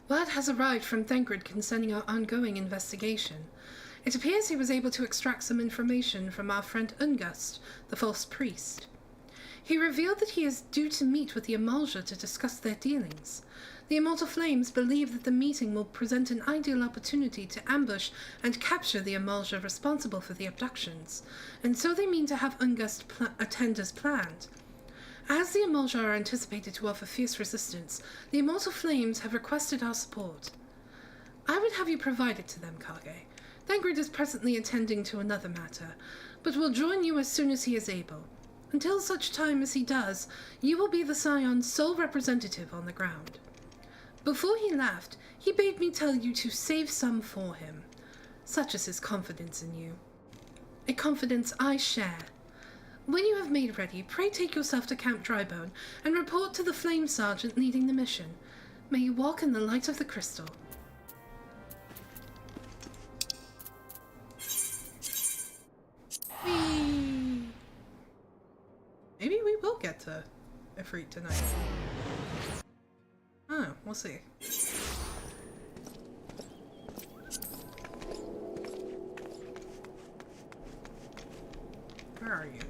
Word has arrived from THANCRED concerning our ongoing investigation. It appears he was able to extract some information from our friend Ungust, the false priest. He revealed that he is due to meet with the Amalja to discuss their dealings. The Immortal Flames believe that the meeting will present an ideal opportunity to ambush and capture the Amalja responsible for the abductions, and so they mean to have Ungust attend as planned. As the Amalja are anticipated to offer fierce resistance, the Immortal Flames have requested our support. I would have you provide it to them, Kage. THANCRED is presently attending to another matter, but will join you as soon as he is able. Until such time as he does, you will be the Scion's sole representative on the ground. Before he left, he bade me tell you to save some for him. Such is his confidence in you. A confidence I share. When you have made ready, pray take yourself to Camp Drybone and report to the Flame Sergeant leading the mission. May you walk in the light of the crystal. Whee! Maybe we will get to Ifrit tonight. Oh, we'll see. Where are you?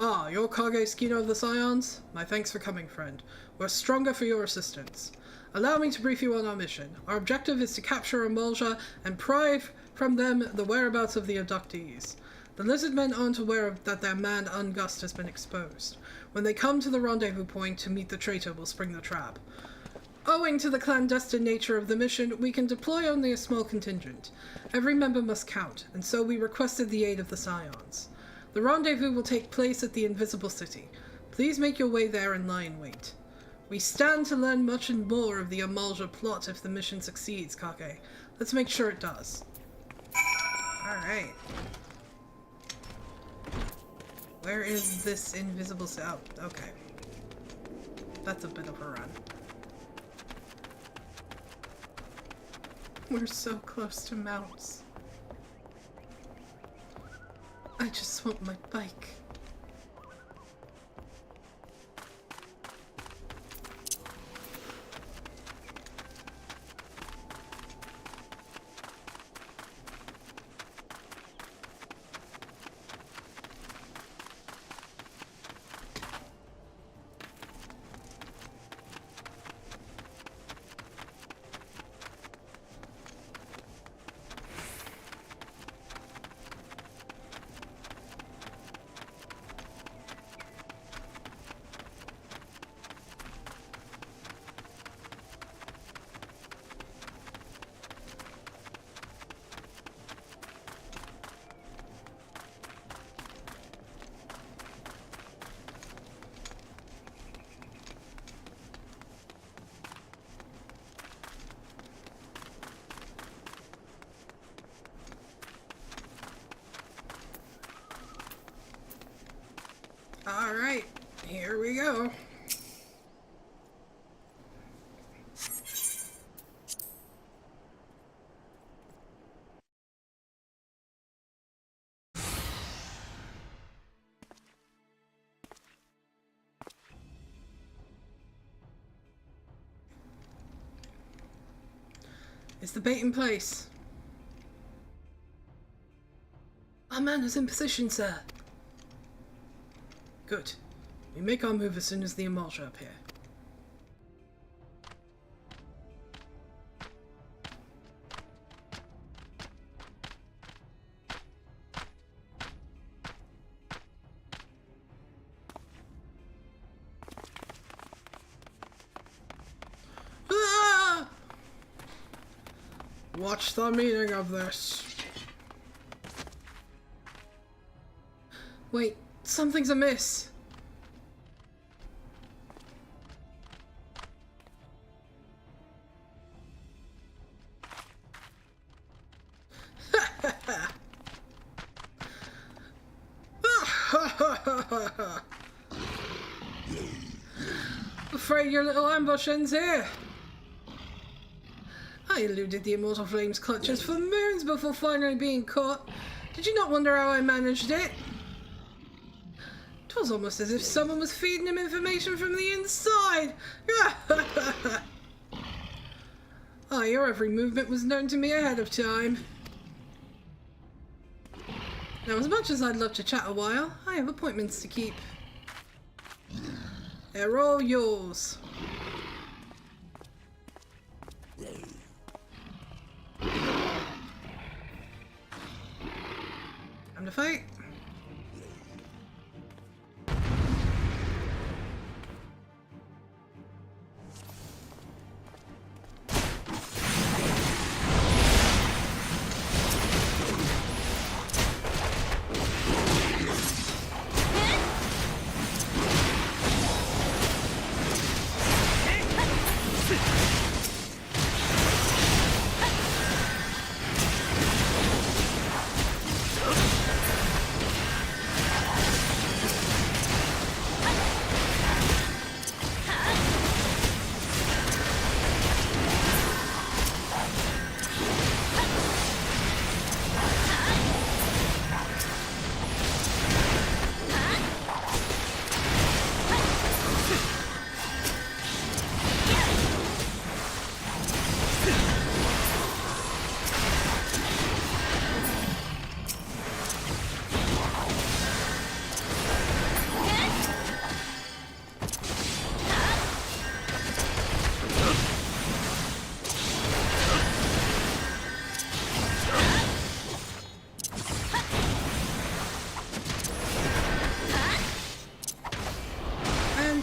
Ah, you're Kage Skino of the Scions? My thanks for coming, friend. We're stronger for your assistance. Allow me to brief you on our mission. Our objective is to capture Amalja and pry from them the whereabouts of the abductees. The lizardmen aren't aware that their man Ungust has been exposed. When they come to the rendezvous point to meet the traitor, we'll spring the trap. Owing to the clandestine nature of the mission, we can deploy only a small contingent. Every member must count, and so we requested the aid of the Scions. The rendezvous will take place at the Invisible City. Please make your way there and lie in wait. We stand to learn much and more of the Amalja plot if the mission succeeds, Kage. Let's make sure it does. Alright. Where is this invisible city? Oh, okay. That's a bit of a run. We're so close to mounts. I just want my bike. Alright, here we go. Is the bait in place? Our man is in position, sir. Good. We make our move as soon as the Amalja appear. Ah! Watch the meaning of this. Wait. Something's amiss. Afraid your little ambush ends here. I eluded the immortal flame's clutches for moons before finally being caught. Did you not wonder how I managed it? It was almost as if someone was feeding him information from the inside. Ah, your every movement was known to me ahead of time. Now, as much as I'd love to chat a while, I have appointments to keep. They're all yours. Time to fight.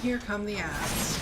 Here come the ads.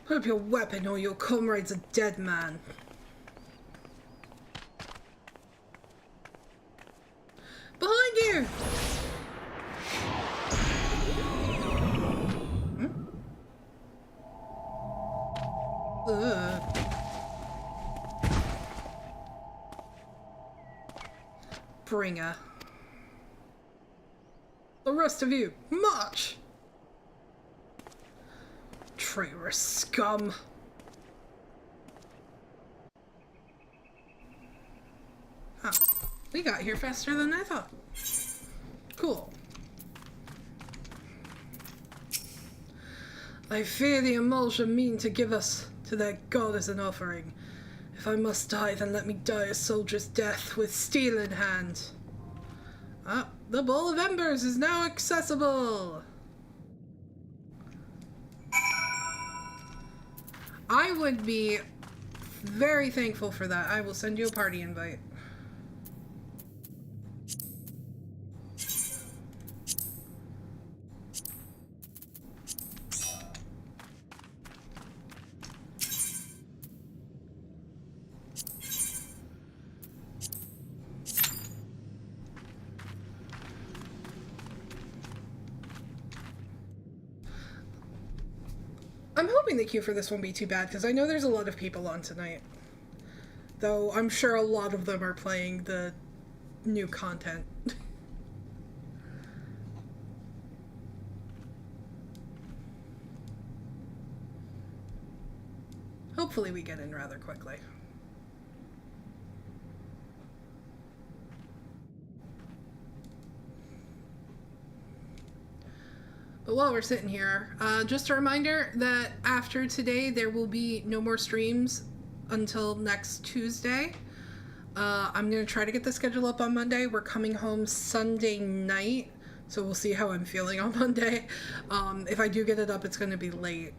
Put up your weapon or your comrade's a dead man. Behind you! Hmm? Bringer. The rest of you, march! Traitorous scum. Huh. We got here faster than I thought. Cool. I fear the emulsion mean to give us to their god as an offering. If I must die, then let me die a soldier's death with steel in hand. Ah, the Bowl of Embers is now accessible! I would be very thankful for that. I will send you a party invite. I'm hoping the queue for this won't be too bad, because I know there's a lot of people on tonight. Though I'm sure a lot of them are playing the new content. hopefully we get in rather quickly. But while we're sitting here, just a reminder that after today there will be no more streams until next Tuesday. I'm going to try to get the schedule up on Monday. We're coming home Sunday night, so we'll see how I'm feeling on Monday. If I do get it up, it's going to be late.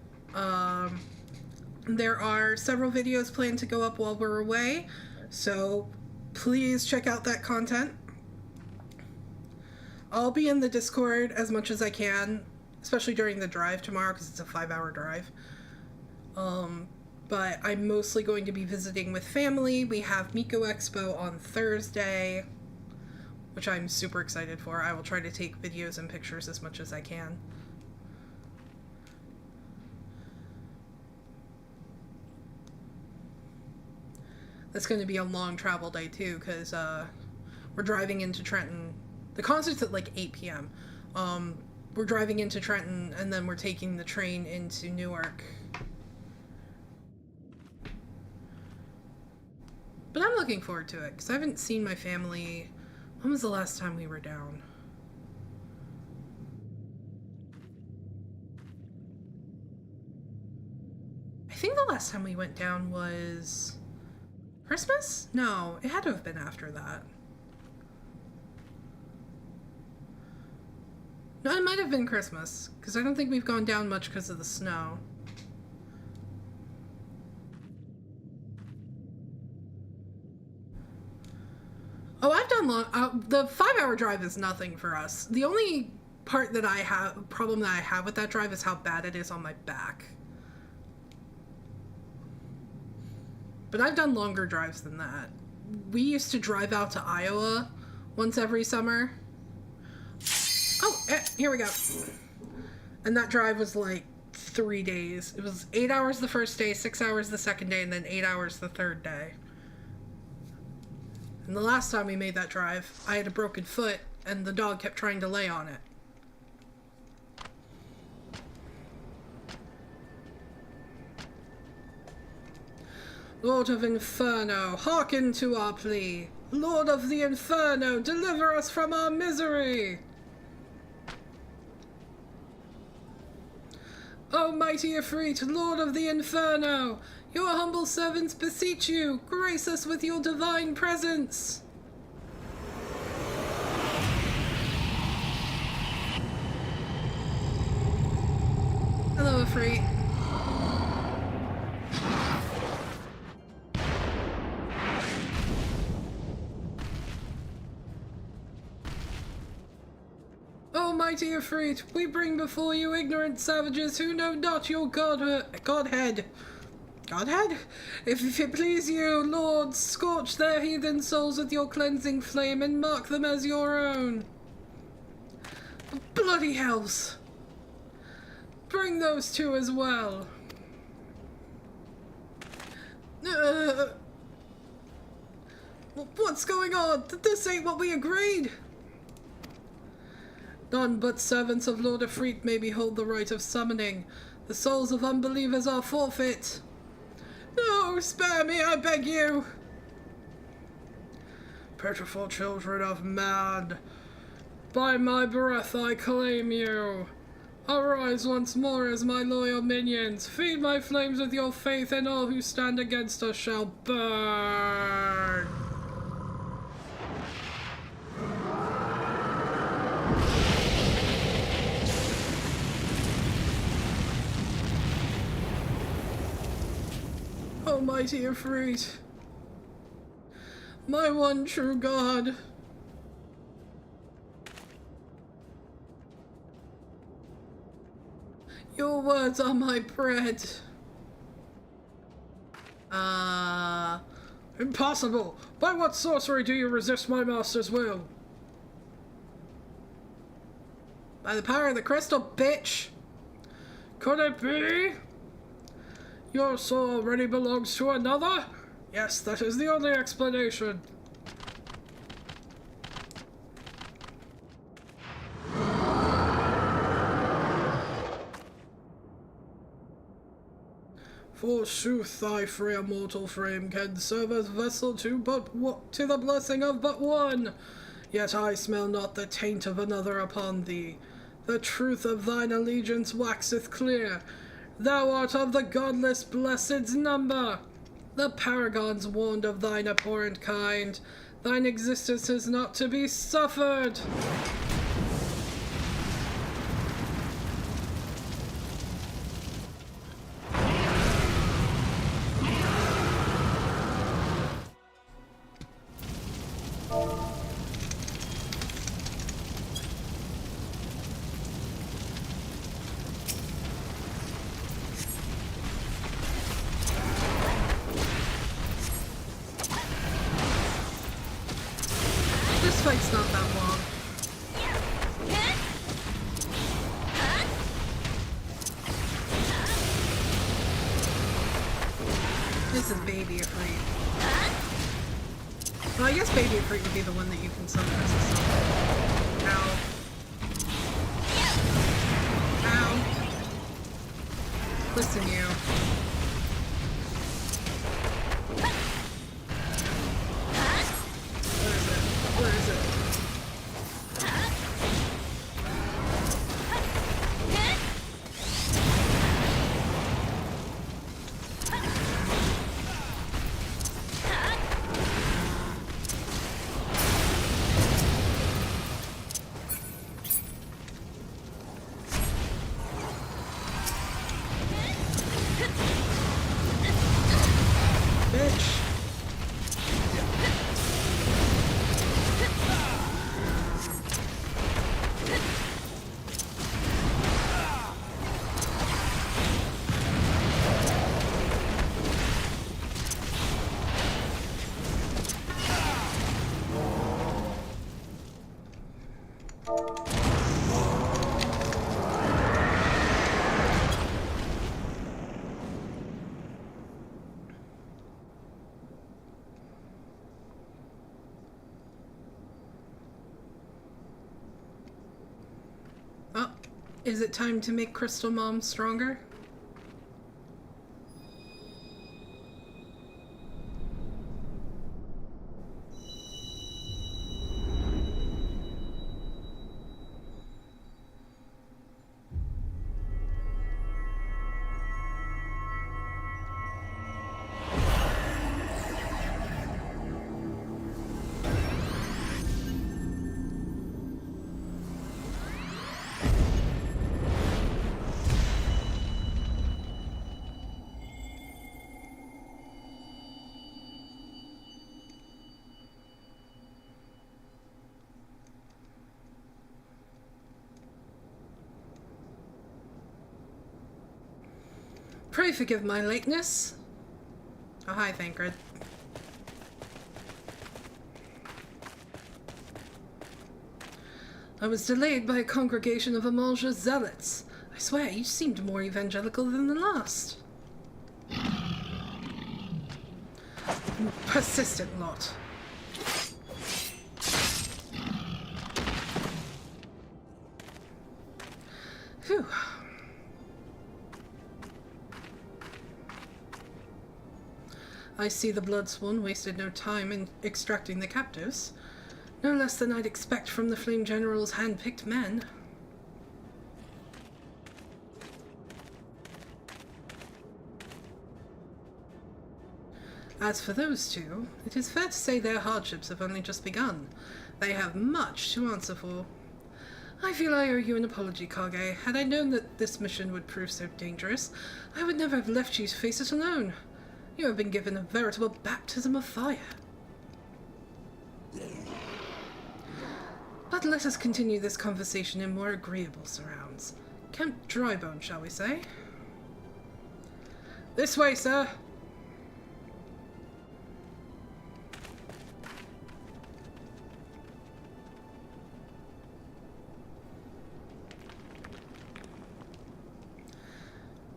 There are several videos planned to go up while we're away, so please check out that content. I'll be in the Discord as much as I can, especially during the drive tomorrow because it's a 5-hour drive. But I'm mostly going to be visiting with family. We have Miko Expo on Thursday, which I'm super excited for. I will try to take videos and pictures as much as I can. That's going to be a long travel day too, because we're driving into Trenton. The concert's at like 8 p.m. We're driving into Trenton, and then we're taking the train into Newark. But I'm looking forward to it, because I haven't seen my family. When was the last time we were down? I think the last time we went down was Christmas? No, it had to have been after that. No, it might have been Christmas, because I don't think we've gone down much because of the snow. Oh, I've done long... the 5-hour drive is nothing for us. The only problem that I have with that drive is how bad it is on my back. But I've done longer drives than that. We used to drive out to Iowa once every summer. Oh, here we go. And that drive was like 3 days. It was 8 hours the first day, 6 hours the second day, and then 8 hours the third day. And the last time we made that drive, I had a broken foot, and the dog kept trying to lay on it. Lord of Inferno, hearken to our plea. Lord of the Inferno, deliver us from our misery. O mighty Ifrit, Lord of the Inferno, your humble servants beseech you, grace us with your divine presence. Hello, Ifrit. O mighty Ifrit, we bring before you ignorant savages who know not your Godhead. Godhead? If it please you, Lord, scorch their heathen souls with your cleansing flame and mark them as your own. Bloody hells. Bring those two as well. What's going on? This ain't what we agreed. None but servants of Lord Ifrit may behold the rite of summoning. The souls of unbelievers are forfeit. No, spare me, I beg you. Pitiful children of man, by my breath I claim you. Arise once more as my loyal minions. Feed my flames with your faith, and all who stand against us shall burn. Almighty Ifrit, my one true God. Your words are my bread. Impossible! By what sorcery do you resist my master's will? By the power of the crystal, bitch! Could it be? Your soul already belongs to another? Yes, that is the only explanation. Forsooth, thy frail mortal frame can serve as vessel to to the blessing of but one. Yet I smell not the taint of another upon thee. The truth of thine allegiance waxeth clear. Thou art of the godless blessed's number. The paragons warned of thine abhorrent kind. Thine existence is not to be suffered. This fight's not that long. This is Baby Afraid. Well, I guess Baby Afraid would be the one that you can summon as a summon. Ow. Ow. Listen, you. Where is it? Bitch. Oh, is it time to make Crystal Mom stronger? Pray forgive my lateness. Oh, hi, THANCRED. I was delayed by a congregation of Amalja's zealots. I swear, you seemed more evangelical than the last. Persistent lot. Phew. I see the Bloodsworn wasted no time in extracting the captives. No less than I'd expect from the Flame General's hand-picked men. As for those two, it is fair to say their hardships have only just begun. They have much to answer for. I feel I owe you an apology, Kage. Had I known that this mission would prove so dangerous, I would never have left you to face it alone. You have been given a veritable baptism of fire. But let us continue this conversation in more agreeable surrounds. Camp Drybone, shall we say? This way, sir.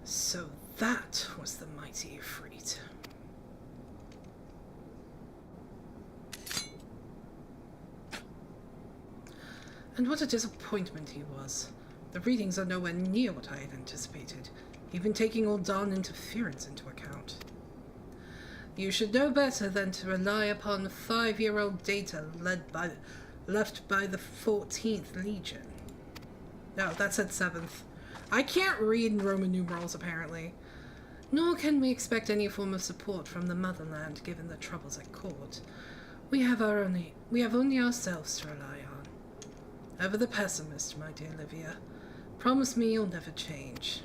So that was the mighty Ifrit. And what a disappointment he was. The readings are nowhere near what I had anticipated. even taking old Dawn interference into account. You should know better than to rely upon 5-year-old data left by the 14th Legion. No, that said 7th. I can't read Roman numerals, apparently. Nor can we expect any form of support from the motherland, given the troubles at court. We have only ourselves to rely on. Ever the pessimist, my dear Livia. Promise me you'll never change.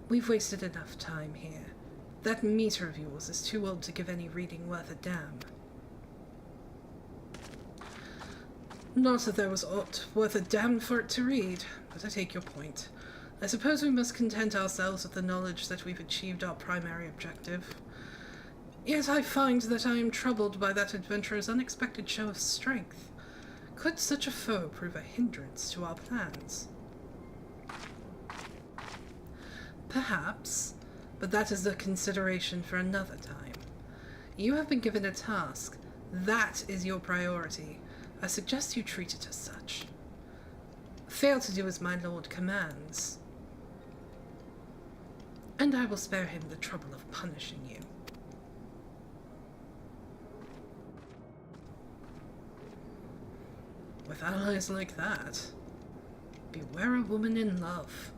We've wasted enough time here. That meter of yours is too old to give any reading worth a damn. Not that there was aught worth a damn for it to read, but I take your point. I suppose we must content ourselves with the knowledge that we've achieved our primary objective. Yet I find that I am troubled by that adventurer's unexpected show of strength. Could such a foe prove a hindrance to our plans? Perhaps, but that is a consideration for another time. You have been given a task. That is your priority. I suggest you treat it as such. Fail to do as my lord commands, and I will spare him the trouble of punishing you. With allies like that, beware a woman in love.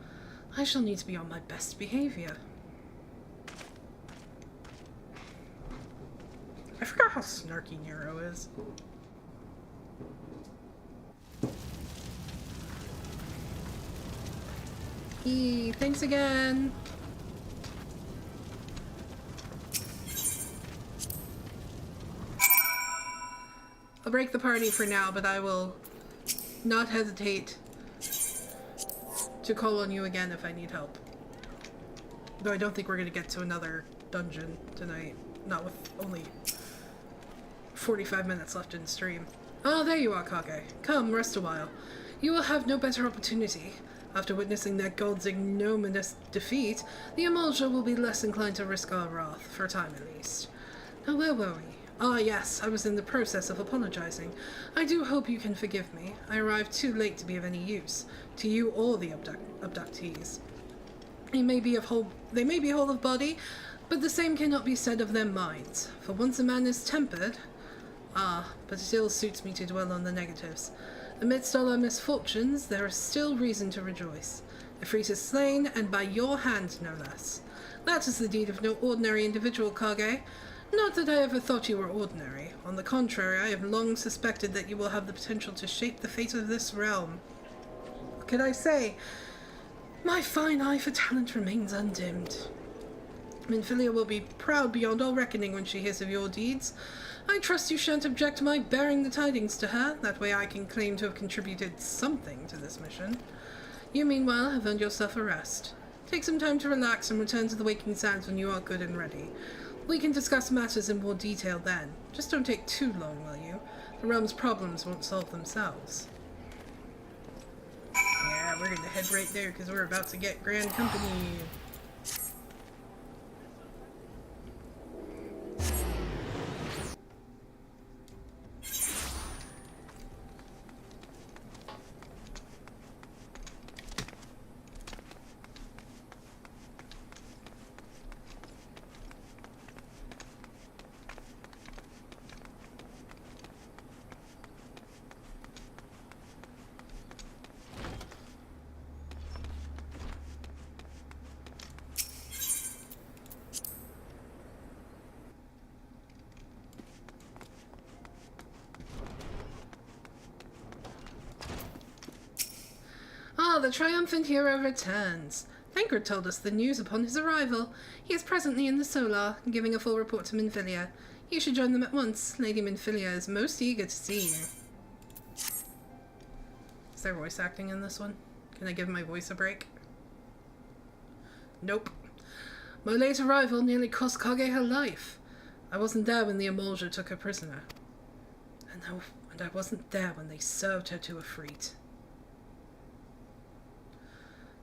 I shall need to be on my best behavior. I forgot how snarky Nero is. Thanks again. I'll break the party for now, but I will not hesitate to call on you again if I need help. Though I don't think we're going to get to another dungeon tonight. Not with only 45 minutes left in stream. Oh, there you are, Kage. Come, rest a while. You will have no better opportunity. After witnessing that Gold's ignominious defeat, the Emulja will be less inclined to risk our wrath, for a time at least. Now, where were we? Ah, yes, I was in the process of apologizing. I do hope you can forgive me. I arrived too late to be of any use, to you or the abductees. They may be whole of body, but the same cannot be said of their minds. For once a man is tempered... Ah, but it ill suits me to dwell on the negatives. Amidst all our misfortunes, there is still reason to rejoice. Ifrit is slain, and by your hand, no less. That is the deed of no ordinary individual, Kage. Not that I ever thought you were ordinary. On the contrary, I have long suspected that you will have the potential to shape the fate of this realm. What can I say? My fine eye for talent remains undimmed. Minfilia will be proud beyond all reckoning when she hears of your deeds. I trust you shan't object to my bearing the tidings to her. That way I can claim to have contributed something to this mission. You, meanwhile, have earned yourself a rest. Take some time to relax and return to the Waking Sands when you are good and ready. We can discuss matters in more detail then. Just don't take too long, will you? The realm's problems won't solve themselves. Yeah, we're gonna head right there because we're about to get Grand Company. Ah, the triumphant hero returns. Thancred told us the news upon his arrival. He is presently in the Solar, giving a full report to Minfilia. You should join them at once. Lady Minfilia is most eager to see you. Is there voice acting in this one? Can I give my voice a break? Nope. My late arrival nearly cost Kage her life. I wasn't there when the Emulja took her prisoner. And I wasn't there when they served her to Ifrit.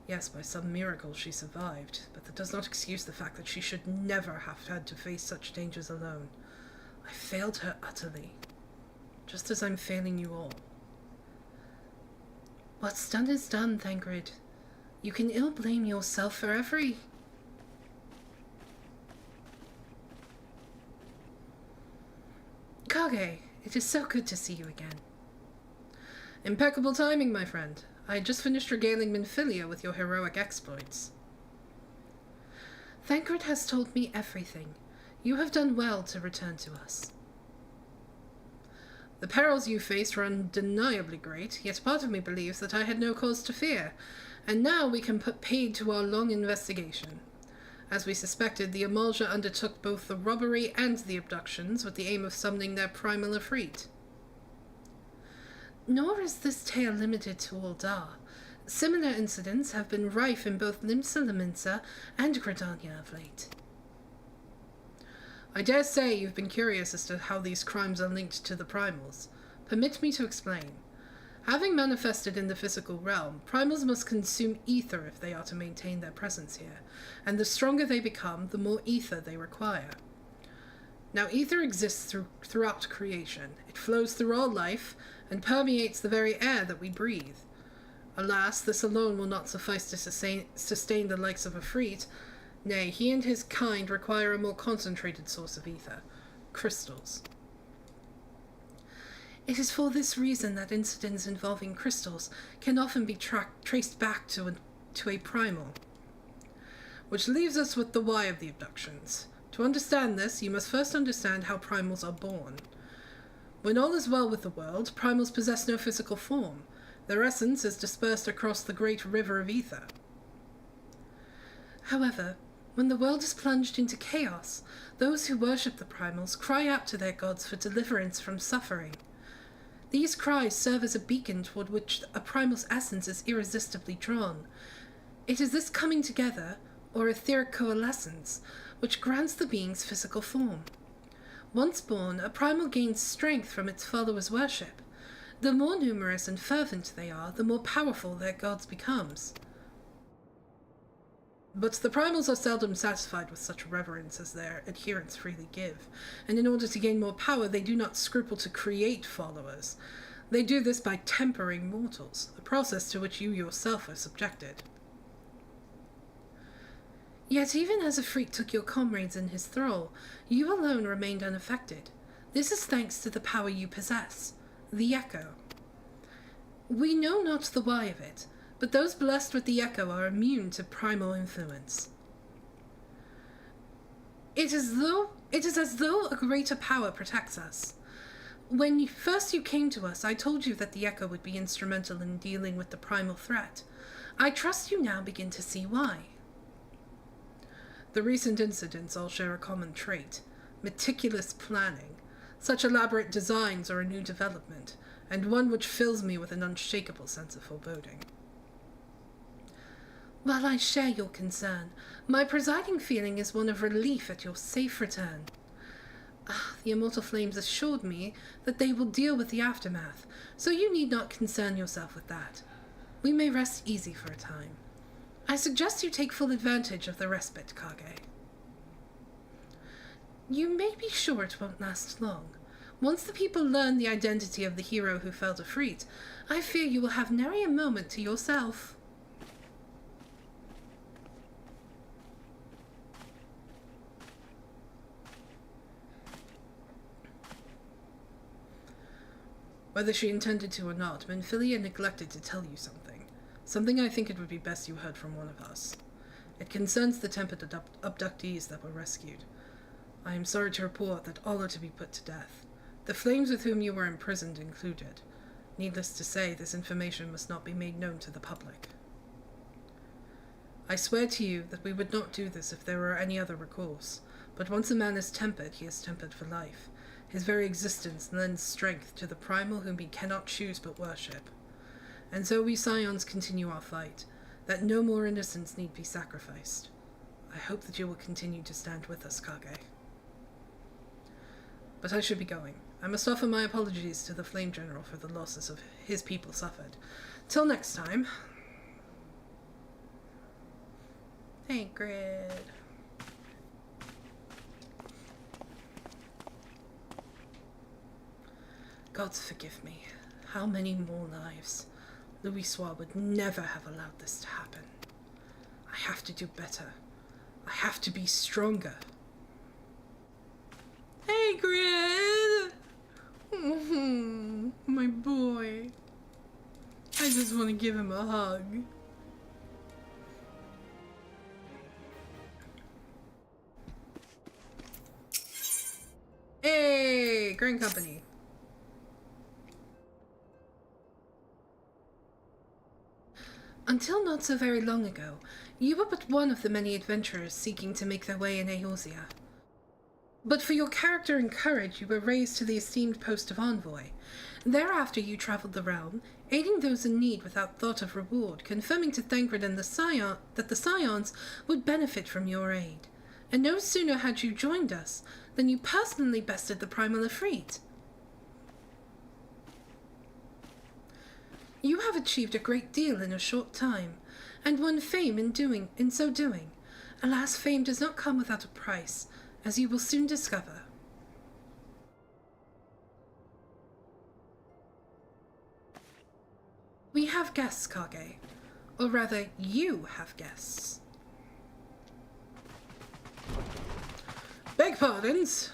Yes, by some miracle she survived, but that does not excuse the fact that she should never have had to face such dangers alone. I failed her utterly, just as I'm failing you all. What's done is done, Thancred. You can ill blame yourself for every... Kage, it is so good to see you again. Impeccable timing, my friend. I had just finished regaling Minfilia with your heroic exploits. Thancred has told me everything. You have done well to return to us. The perils you faced were undeniably great, yet part of me believes that I had no cause to fear, and now we can put paid to our long investigation. As we suspected, the Amalja undertook both the robbery and the abductions with the aim of summoning their primal Ifrit. Nor is this tale limited to Uldar. Similar incidents have been rife in both Limsa Laminsa and Gridania of late. I dare say you've been curious as to how these crimes are linked to the primals. Permit me to explain. Having manifested in the physical realm, primals must consume ether if they are to maintain their presence here, and the stronger they become, the more ether they require. Now, ether exists throughout creation. It flows through all life, and permeates the very air that we breathe. Alas, this alone will not suffice to sustain the likes of Ifrit. Nay, he and his kind require a more concentrated source of ether, crystals. It is for this reason that incidents involving crystals can often be traced back to a primal. Which leaves us with the why of the abductions. To understand this, you must first understand how primals are born. When all is well with the world, primals possess no physical form. Their essence is dispersed across the great river of ether. However, when the world is plunged into chaos, those who worship the primals cry out to their gods for deliverance from suffering. These cries serve as a beacon toward which a primal's essence is irresistibly drawn. It is this coming together, or etheric coalescence, which grants the being's physical form. Once born, a primal gains strength from its followers' worship. The more numerous and fervent they are, the more powerful their gods becomes. But the primals are seldom satisfied with such reverence as their adherents freely give, and in order to gain more power, they do not scruple to create followers. They do this by tempering mortals, a process to which you yourself are subjected. Yet even as Ifrit took your comrades in his thrall, you alone remained unaffected. This is thanks to the power you possess, the Echo. We know not the why of it, but those blessed with the Echo are immune to primal influence. It is as though a greater power protects us. When first you came to us, I told you that the Echo would be instrumental in dealing with the primal threat. I trust you now begin to see why. The recent incidents all share a common trait: meticulous planning. Such elaborate designs are a new development, and one which fills me with an unshakable sense of foreboding. While I share your concern, my presiding feeling is one of relief at your safe return. The immortal flames assured me that they will deal with the aftermath, so you need not concern yourself with that. We may rest easy for a time. I suggest you take full advantage of the respite, Kage. You may be sure it won't last long. Once the people learn the identity of the hero who fell Ifrit, I fear you will have nary a moment to yourself. Whether she intended to or not, Minfilia neglected to tell you something. Something I think it would be best you heard from one of us. It concerns the tempered abductees that were rescued. I am sorry to report that all are to be put to death. The flames with whom you were imprisoned included. Needless to say, this information must not be made known to the public. I swear to you that we would not do this if there were any other recourse, but once a man is tempered, he is tempered for life. His very existence lends strength to the primal whom he cannot choose but worship. And so we Scions continue our fight, that no more innocents need be sacrificed. I hope that you will continue to stand with us, Kage. But I should be going. I must offer my apologies to the Flame General for the losses of his people suffered. Till next time. THANCRED. Gods forgive me. How many more lives? Louisoix would never have allowed this to happen. have to do better. I have to be stronger. Hey, Grid! My boy. I just want to give him a hug. Hey, Grand Company. Until not so very long ago, you were but one of the many adventurers seeking to make their way in Eorzea. But for your character and courage, you were raised to the esteemed post of envoy. Thereafter you travelled the realm, aiding those in need without thought of reward, confirming to THANCRED and that the Scions would benefit from your aid. And no sooner had you joined us than you personally bested the Primal Ifrit. You have achieved a great deal in a short time, and won fame in so doing. Alas, fame does not come without a price, as you will soon discover. We have guests, Kage. Or rather, you have guests. Beg pardons.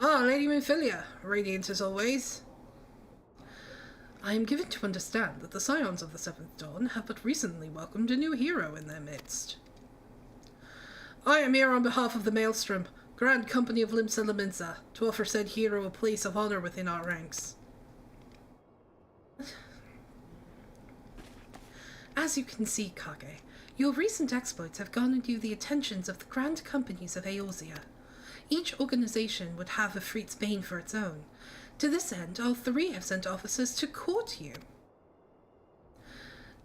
Ah, Lady Minfilia, radiant as always. I am given to understand that the Scions of the Seventh Dawn have but recently welcomed a new hero in their midst. I am here on behalf of the Maelstrom, Grand Company of Limsa Laminsa, to offer said hero a place of honor within our ranks. As you can see, Kage, your recent exploits have garnered you the attentions of the Grand Companies of Eorzea. Each organization would have a Ifrit's bane for its own. To this end, all three have sent officers to court you.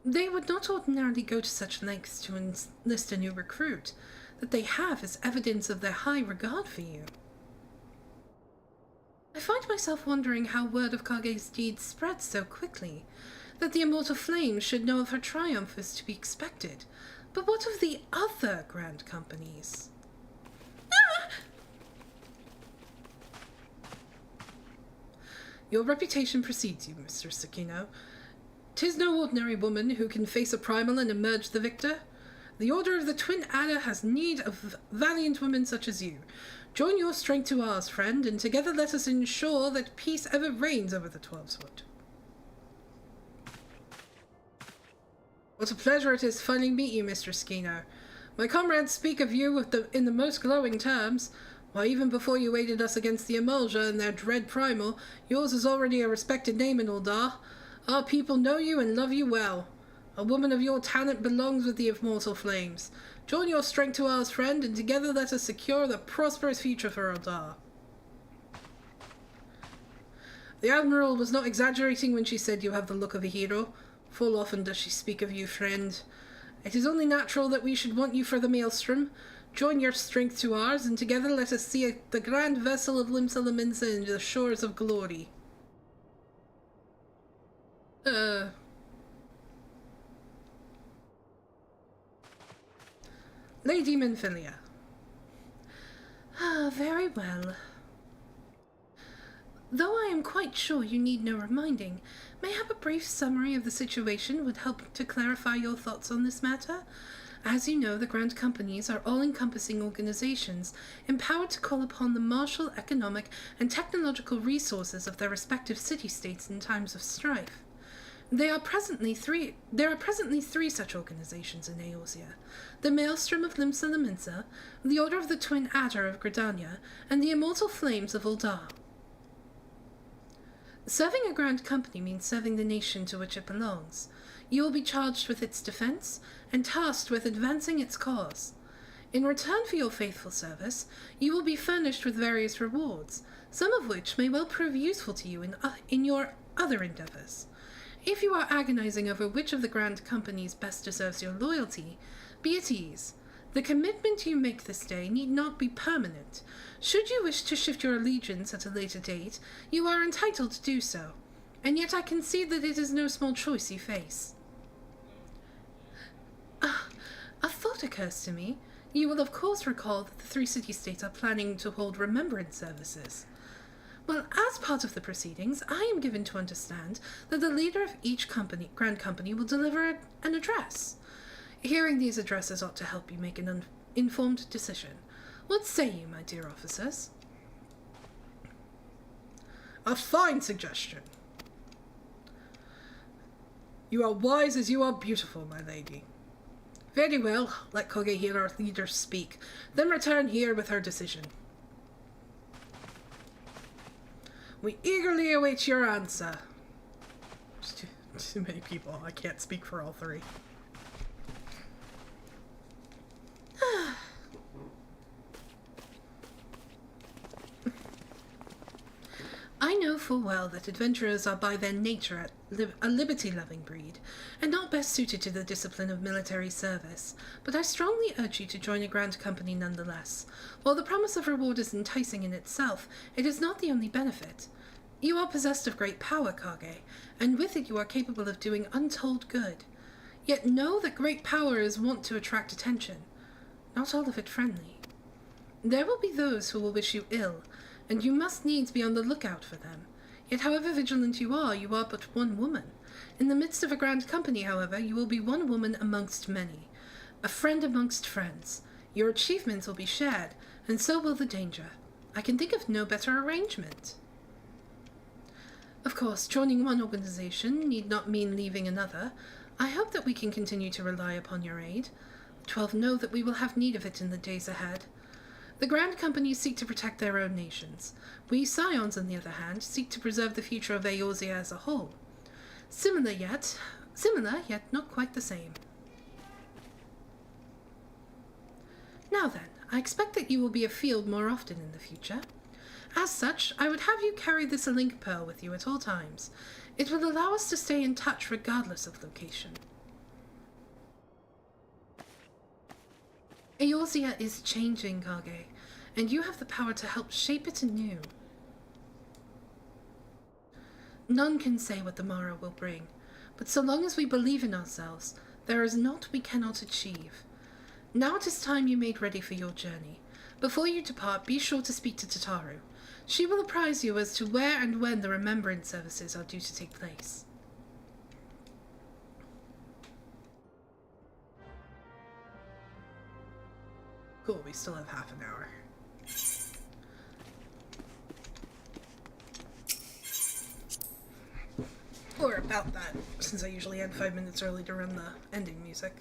They would not ordinarily go to such lengths to enlist a new recruit. That they have is evidence of their high regard for you. I find myself wondering how word of Kage's deeds spreads so quickly. That the immortal flame should know of her triumph is to be expected. But what of the other Grand Companies? Your reputation precedes you, Mr. Sakino. 'Tis no ordinary woman who can face a primal and emerge the victor. The Order of the Twin Adder has need of valiant women such as you. Join your strength to ours, friend, and together let us ensure that peace ever reigns over the 12-foot. What a pleasure it is to finally meet you, Mr. Sakino. My comrades speak of you in the most glowing terms. Why, even before you aided us against the Emulja and their dread primal, yours is already a respected name in Uldar. Our people know you and love you well. A woman of your talent belongs with the immortal flames. Join your strength to ours, friend, and together let us secure the prosperous future for Uldar. The Admiral was not exaggerating when she said you have the look of a hero. Full often does she speak of you, friend. It is only natural that we should want you for the Maelstrom. Join your strength to ours, and together let us see the grand vessel of Limsa Laminsa into the shores of glory. Lady Minfilia. Ah, very well. Though I am quite sure you need no reminding, mayhap a brief summary of the situation would help to clarify your thoughts on this matter. As you know, the Grand Companies are all-encompassing organizations, empowered to call upon the martial, economic, and technological resources of their respective city-states in times of strife. There are presently three such organizations in Eorzea: the Maelstrom of Limsa Laminsa, the Order of the Twin Adder of Gridania, and the Immortal Flames of Uldar. Serving a Grand Company means serving the nation to which it belongs. You will be charged with its defense, and tasked with advancing its cause. In return for your faithful service, you will be furnished with various rewards, some of which may well prove useful to you in your other endeavors. If you are agonizing over which of the Grand Companies best deserves your loyalty, be at ease. The commitment you make this day need not be permanent. Should you wish to shift your allegiance at a later date, you are entitled to do so. And yet I concede that it is no small choice you face. A thought occurs to me. You will of course recall that the three city-states are planning to hold remembrance services. Well, as part of the proceedings, I am given to understand that the leader of each grand company will deliver an address. Hearing these addresses ought to help you make an informed decision. What say you, my dear officers? A fine suggestion. You are wise as you are beautiful, my lady. Very well, let Koge hear our leader speak, then return here with her decision. We eagerly await your answer. There's too many people. I can't speak for all three. I know full well that adventurers are by their nature a liberty-loving breed, and not best suited to the discipline of military service, but I strongly urge you to join a grand company nonetheless. While the promise of reward is enticing in itself, it is not the only benefit. You are possessed of great power, Kage, and with it you are capable of doing untold good. Yet know that great power is wont to attract attention, not all of it friendly. There will be those who will wish you ill, and you must needs be on the lookout for them. Yet however vigilant you are but one woman. In the midst of a grand company, however, you will be one woman amongst many, a friend amongst friends. Your achievements will be shared, and so will the danger. I can think of no better arrangement. Of course, joining one organization need not mean leaving another. I hope that we can continue to rely upon your aid. 12 know that we will have need of it in the days ahead. The grand companies seek to protect their own nations. We Scions, on the other hand, seek to preserve the future of Eorzea as a whole. Similar yet not quite the same. Now then, I expect that you will be afield more often in the future. As such, I would have you carry this link pearl with you at all times. It will allow us to stay in touch regardless of location. Eorzea is changing, Kage, and you have the power to help shape it anew. None can say what the morrow will bring, but so long as we believe in ourselves, there is naught we cannot achieve. Now it is time you made ready for your journey. Before you depart, be sure to speak to Tataru. She will apprise you as to where and when the remembrance services are due to take place. Cool, we still have half an hour. Or about that, since I usually end 5 minutes early to run the ending music.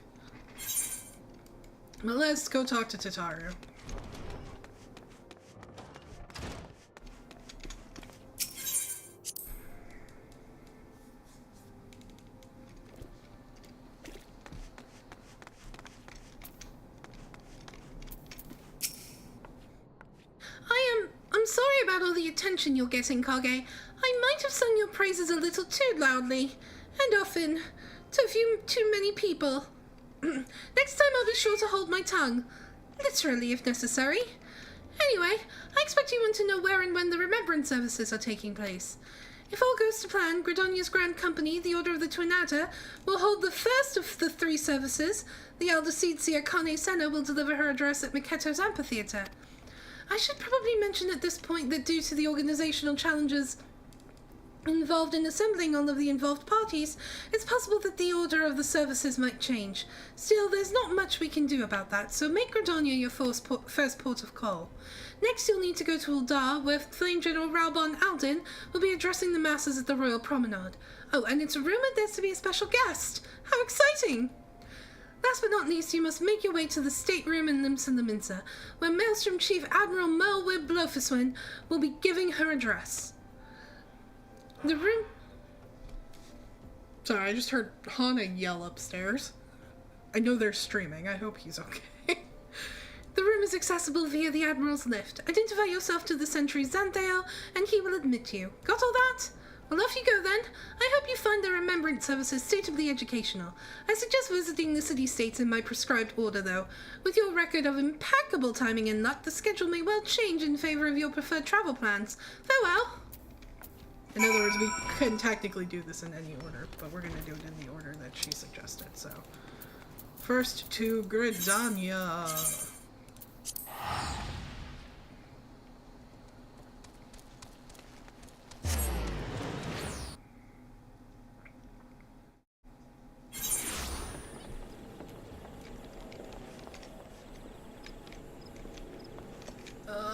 But let's go talk to Tataru. I'm sorry about all the attention you're getting, Kage. I might have sung your praises a little too loudly, and often, to too many people. Next time I'll be sure to hold my tongue. Literally, if necessary. Anyway, I expect you want to know where and when the remembrance services are taking place. If all goes to plan, Gridonia's Grand Company, the Order of the Twin Adder, will hold the first of the 3 services. The elder Seedseer Kane Senna will deliver her address at Miketo's amphitheater. I should probably mention at this point that due to the organizational challenges involved in assembling all of the involved parties, it's possible that the order of the services might change. Still, there's not much we can do about that, so make Gridonia your first port of call. Next, you'll need to go to Uldar, where Flame General Raubon Aldin will be addressing the masses at the Royal Promenade. Oh, and it's rumored there's to be a special guest. How exciting! Last but not least, you must make your way to the stateroom in Limsa Laminsa, where Maelstrom Chief Admiral Merlwib Blofuswin will be giving her address. The room... Sorry, I just heard Hana yell upstairs. I know they're streaming. I hope he's okay. The room is accessible via the Admiral's lift. Identify yourself to the sentry Xantheo, and he will admit you. Got all that? Well, off you go then. I hope you find the remembrance services suitably educational. I suggest visiting the city-states in my prescribed order, though. With your record of impeccable timing and luck, the schedule may well change in favor of your preferred travel plans. Farewell! In other words, we can technically do this in any order, but we're going to do it in the order that she suggested, so. First to Gridania.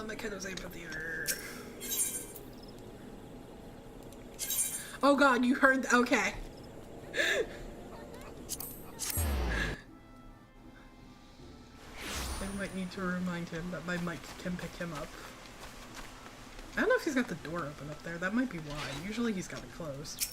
Makedo's amphitheater. Oh god, you heard... Okay. I might need to remind him that my mic can pick him up. I don't know if he's got the door open up there. That might be why. Usually he's got it closed.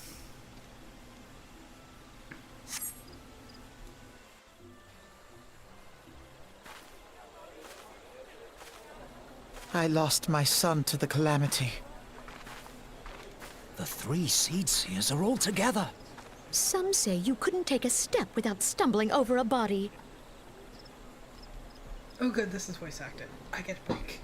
I lost my son to the calamity. The 3 Seed Seers are all together. Some say you couldn't take a step without stumbling over a body. Oh good, this is voice acted. I get a break.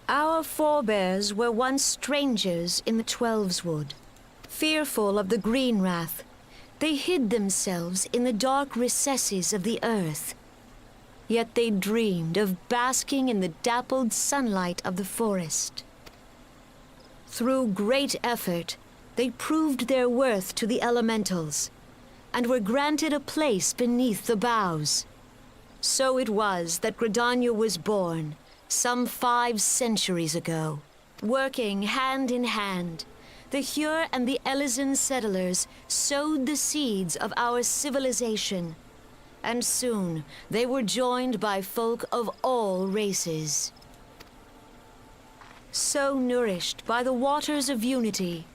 Our forebears were once strangers in the Twelveswood. Fearful of the green wrath, they hid themselves in the dark recesses of the earth. Yet they dreamed of basking in the dappled sunlight of the forest. Through great effort, they proved their worth to the elementals, and were granted a place beneath the boughs. So it was that Gridania was born, some 5 centuries ago. Working hand in hand, the Hyur and the Elysian settlers sowed the seeds of our civilization, and soon they were joined by folk of all races. So nourished by the waters of unity,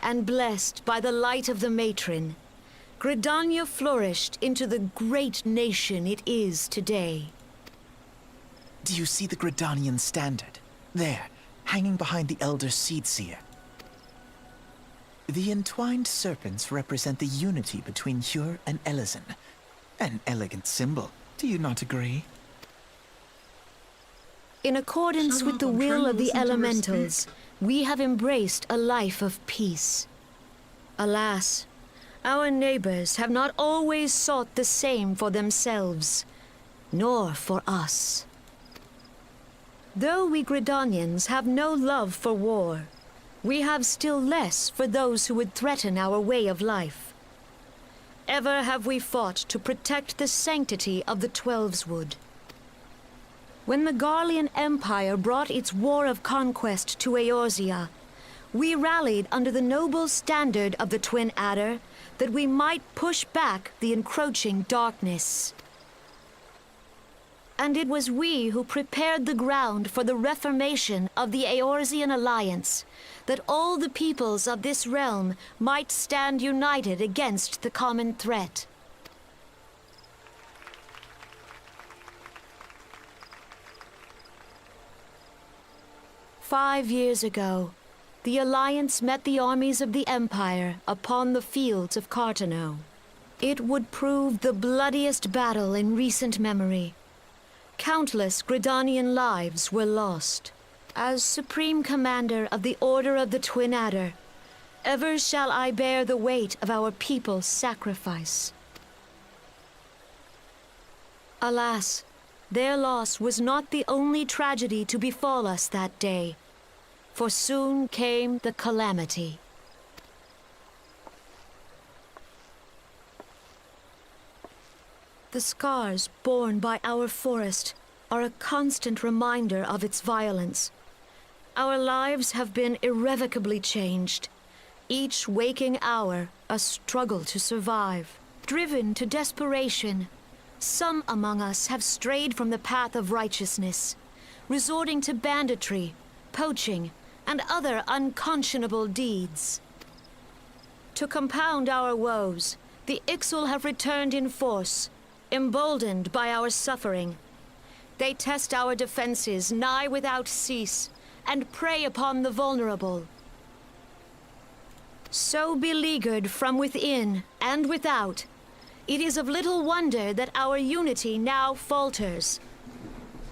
and blessed by the light of the matron, Gridania flourished into the great nation it is today. Do you see the Gridanian standard? There, hanging behind the Elder Seed Seer. The entwined serpents represent the unity between Hyur and Elysian. An elegant symbol, do you not agree? In accordance Shut with up, the I'm trying will to of the listen to her elementals, speak. we have embraced a life of peace. Alas, our neighbors have not always sought the same for themselves, nor for us. Though we Gridanians have no love for war, we have still less for those who would threaten our way of life. Ever have we fought to protect the sanctity of the Twelveswood. When the Garlean Empire brought its war of conquest to Eorzea, we rallied under the noble standard of the Twin Adder that we might push back the encroaching darkness. And it was we who prepared the ground for the reformation of the Eorzean Alliance, that all the peoples of this realm might stand united against the common threat. "5 years ago, the Alliance met the armies of the Empire upon the fields of Cartano. It would prove the bloodiest battle in recent memory. Countless Gridanian lives were lost. As Supreme Commander of the Order of the Twin Adder, ever shall I bear the weight of our people's sacrifice. Alas, their loss was not the only tragedy to befall us that day, for soon came the calamity. The scars borne by our forest are a constant reminder of its violence. Our lives have been irrevocably changed, each waking hour a struggle to survive. Driven to desperation, some among us have strayed from the path of righteousness, resorting to banditry, poaching, and other unconscionable deeds. To compound our woes, the Ixal have returned in force, emboldened by our suffering. They test our defenses nigh without cease, and prey upon the vulnerable. So beleaguered from within and without, it is of little wonder that our unity now falters.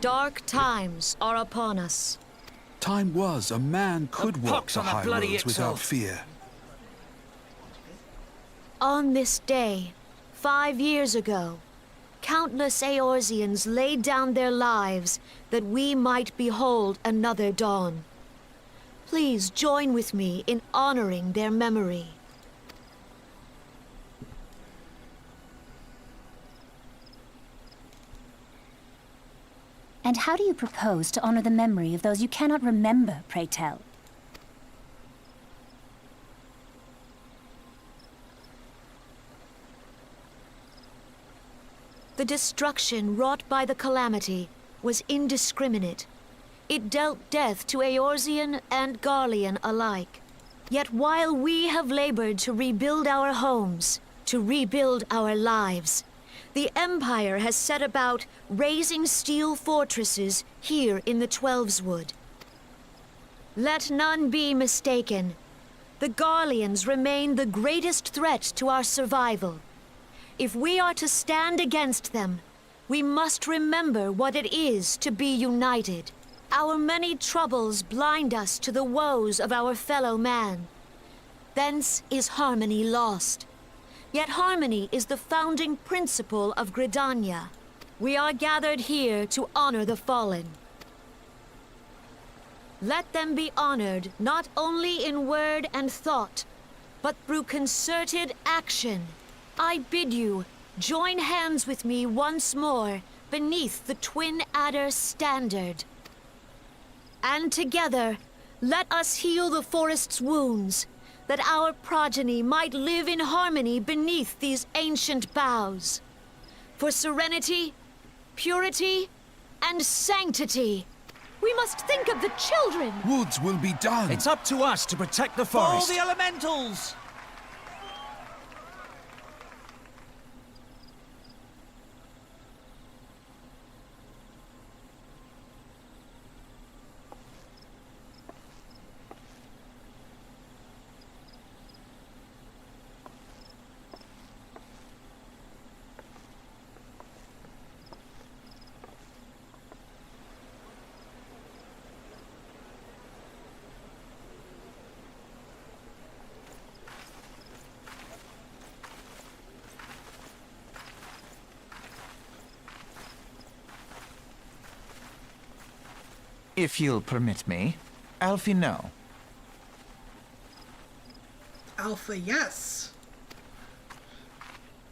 Dark times are upon us. Time was a man could A walk pox the on that high bloody roads without Ixal. fear. On this day, 5 years ago, countless Eorzeans laid down their lives that we might behold another dawn. Please join with me in honoring their memory. And how do you propose to honor the memory of those you cannot remember, pray tell? The destruction wrought by the calamity was indiscriminate. It dealt death to Eorzean and Garlean alike. Yet while we have labored to rebuild our homes, to rebuild our lives, the Empire has set about raising steel fortresses here in the Twelveswood. Let none be mistaken. The Garleans remain the greatest threat to our survival. If we are to stand against them, we must remember what it is to be united. Our many troubles blind us to the woes of our fellow man. Thence is harmony lost. Yet harmony is the founding principle of Gridania. We are gathered here to honor the fallen. Let them be honored not only in word and thought, but through concerted action. I bid you, join hands with me once more beneath the Twin Adder standard. And together, let us heal the forest's wounds, that our progeny might live in harmony beneath these ancient boughs. For serenity, purity, and sanctity, we must think of the children. Woods will be done. It's up to us to protect the Follow forest. the elementals! If you'll permit me, Alfie, no. Alpha, yes.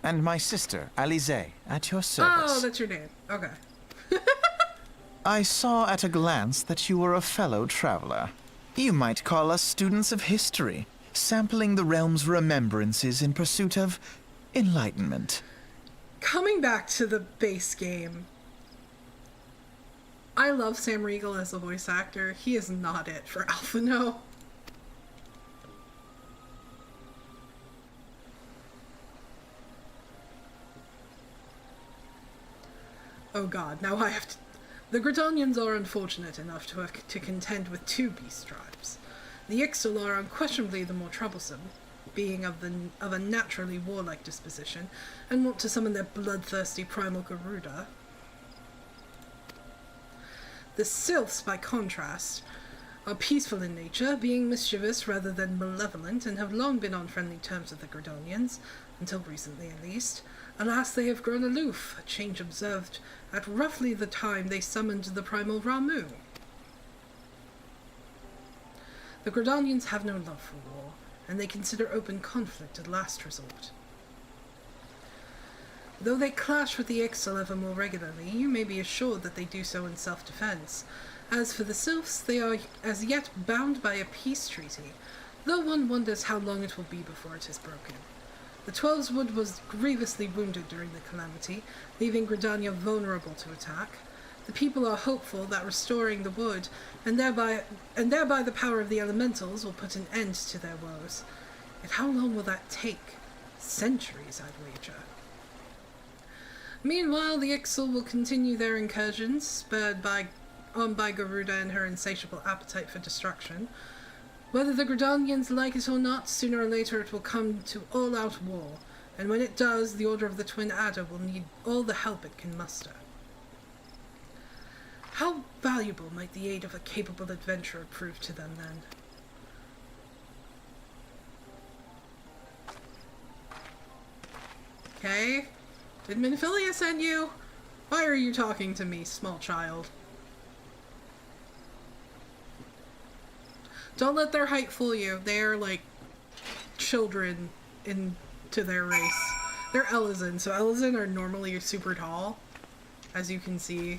And my sister, Alize, at your service. Oh, that's your name. Okay. I saw at a glance that you were a fellow traveler. You might call us students of history, sampling the realm's remembrances in pursuit of enlightenment. Coming back to the base game, I love Sam Riegel as a voice actor. He is not it for Alpha, no. Oh god, now I have to... The Gridanians are unfortunate enough to have to contend with two beast tribes. The Ixtal are unquestionably the more troublesome, being of a naturally warlike disposition, and want to summon their bloodthirsty primal Garuda. The Sylphs, by contrast, are peaceful in nature, being mischievous rather than malevolent, and have long been on friendly terms with the Gridanians, until recently at least. Alas, they have grown aloof, a change observed at roughly the time they summoned the primal Ramu. The Gridanians have no love for war, and they consider open conflict a last resort. Though they clash with the Ixtal ever more regularly, you may be assured that they do so in self-defense. As for the Sylphs, they are as yet bound by a peace treaty, though one wonders how long it will be before it is broken. The Twelveswood was grievously wounded during the calamity, leaving Gridania vulnerable to attack. The people are hopeful that restoring the wood, and thereby the power of the elementals, will put an end to their woes. Yet how long will that take? Centuries, I'd wager. Meanwhile, the Ixtal will continue their incursions, spurred on by Garuda and her insatiable appetite for destruction. Whether the Gridanians like it or not, sooner or later it will come to all-out war, and when it does, the Order of the Twin Adder will need all the help it can muster. How valuable might the aid of a capable adventurer prove to them, then? Okay. Did Minfilia send you? Why are you talking to me, small child? Don't let their height fool you. They're like children into their race. They're Elezen, so Elezen are normally super tall, as you can see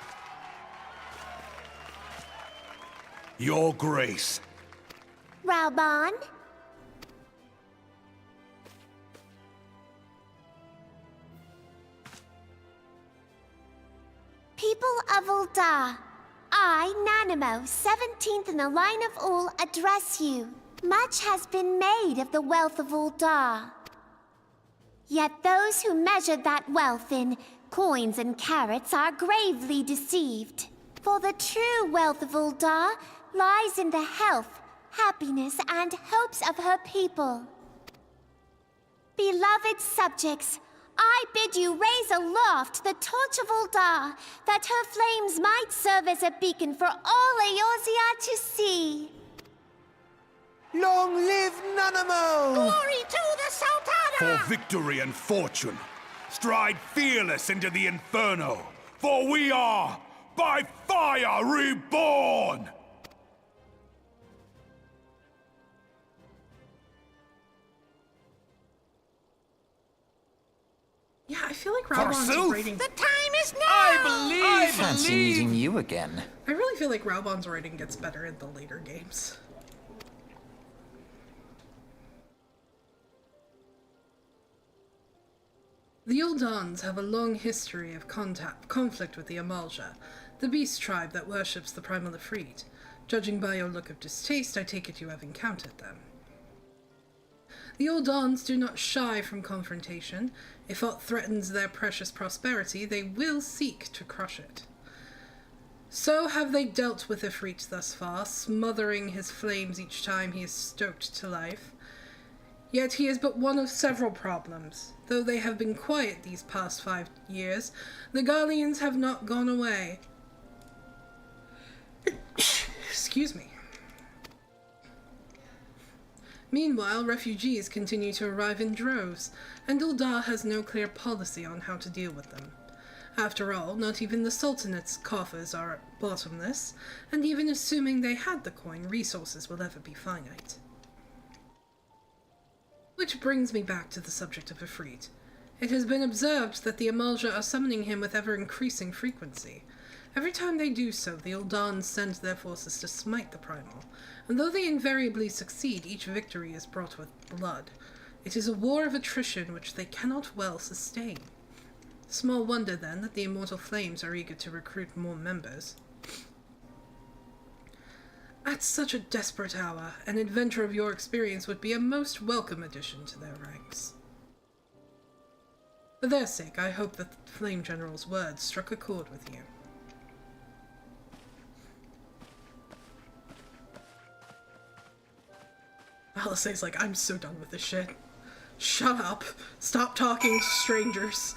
Your Grace. Raubon? People of Ul'dah, I, Nanimo, 17th in the line of Ul, address you. Much has been made of the wealth of Ul'dah. Yet those who measured that wealth in coins and carats are gravely deceived. For the true wealth of Ul'dah lies in the health, happiness, and hopes of her people. Beloved subjects, I bid you raise aloft the torch of Ul'dah, that her flames might serve as a beacon for all Eorzea to see. Long live Nanamo! Glory to the Sultana! For victory and fortune, stride fearless into the Inferno, for we are, by fire, reborn! Yeah, I feel like Raubon's writing. The time is now! I fancy meeting you again. I really feel like Raubon's writing gets better in the later games. The Uldans have a long history of conflict with the Amalja, the beast tribe that worships the primal Ifrit. Judging by your look of distaste, I take it you have encountered them. The Uldans do not shy from confrontation. If aught threatens their precious prosperity, they will seek to crush it. So have they dealt with Ifrit thus far, smothering his flames each time he is stoked to life. Yet he is but one of several problems. Though they have been quiet these past 5 years, the Garleans have not gone away. Excuse me. Meanwhile, refugees continue to arrive in droves, and Ul'dah has no clear policy on how to deal with them. After all, not even the Sultanate's coffers are bottomless, and even assuming they had the coin, resources will ever be finite. Which brings me back to the subject of Ifrit. It has been observed that the Amalja are summoning him with ever-increasing frequency. Every time they do so, the Uldans send their forces to smite the primal, and though they invariably succeed, each victory is brought with blood. It is a war of attrition which they cannot well sustain. Small wonder, then, that the Immortal Flames are eager to recruit more members. At such a desperate hour, an adventure of your experience would be a most welcome addition to their ranks. For their sake, I hope that the Flame General's words struck a chord with you. Alisay's like, I'm so done with this shit. Shut up. Stop talking to strangers.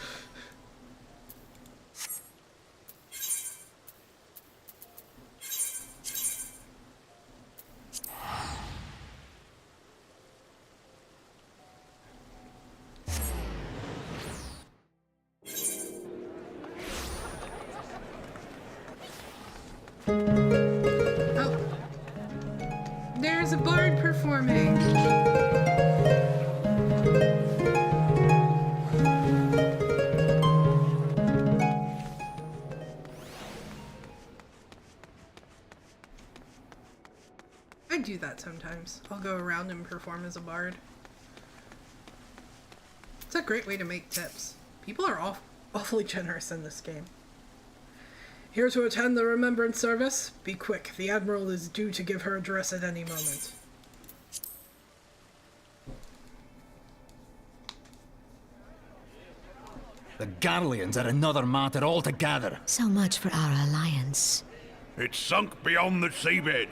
Oh. There's a bard performing. I do that sometimes. I'll go around and perform as a bard. It's a great way to make tips. People are awfully generous in this game. Here to attend the remembrance service? Be quick, the Admiral is due to give her address at any moment. The Garleans are another matter altogether. So much for our alliance. It's sunk beyond the seabed.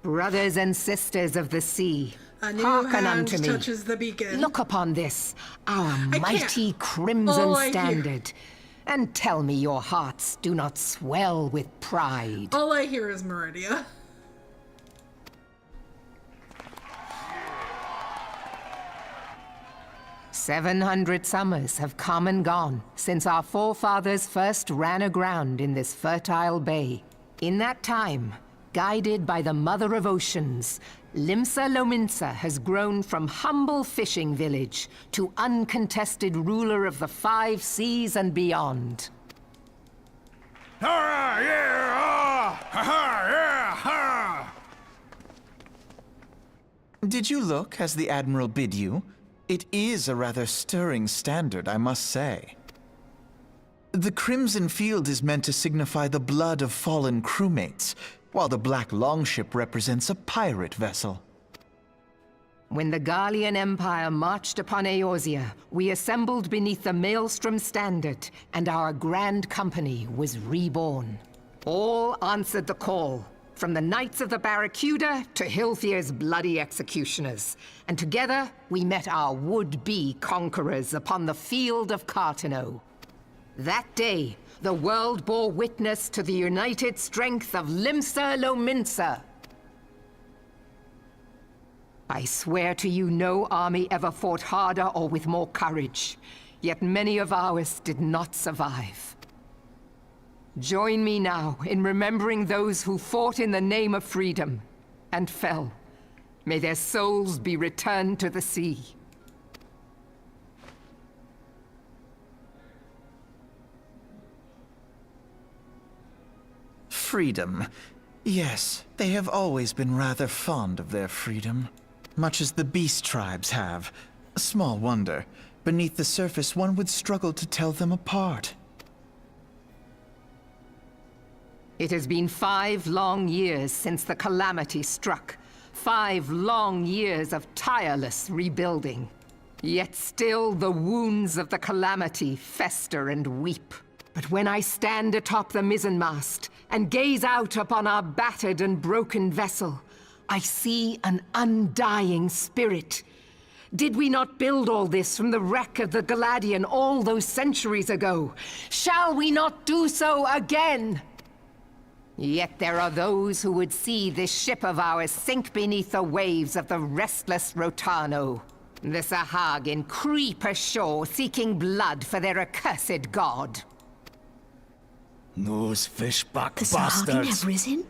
Brothers and sisters of the sea, A new hearken hand unto me. touches the beacon. Look upon this, our mighty All crimson I hear- standard, and tell me your hearts do not swell with pride. All I hear is Meridia. 700 summers have come and gone since our forefathers first ran aground in this fertile bay. In that time, guided by the Mother of Oceans, Limsa Lominsa has grown from humble fishing village to uncontested ruler of the 5 seas and beyond. Ah, yeah, ah, ha, ha, yeah, ha. Did you look as the Admiral bid you? It is a rather stirring standard, I must say. The crimson field is meant to signify the blood of fallen crewmates, while the black longship represents a pirate vessel. When the Gallian Empire marched upon Eorzea, we assembled beneath the Maelstrom standard, and our grand company was reborn. All answered the call, from the Knights of the Barracuda to Hilfir's bloody executioners. And together, we met our would-be conquerors upon the field of Cartano. That day, the world bore witness to the united strength of Limsa Lominsa. I swear to you, no army ever fought harder or with more courage, yet many of ours did not survive. Join me now in remembering those who fought in the name of freedom and fell. May their souls be returned to the sea. Freedom. Yes, they have always been rather fond of their freedom. Much as the beast tribes have. Small wonder. Beneath the surface, one would struggle to tell them apart. It has been 5 long years since the calamity struck. 5 long years of tireless rebuilding. Yet still the wounds of the calamity fester and weep. But when I stand atop the mizzenmast and gaze out upon our battered and broken vessel, I see an undying spirit. Did we not build all this from the wreck of the Galadian all those centuries ago? Shall we not do so again? Yet there are those who would see this ship of ours sink beneath the waves of the restless Rotano. The Sahagin creep ashore seeking blood for their accursed god. Those fishback The Sahagin bastards! have risen?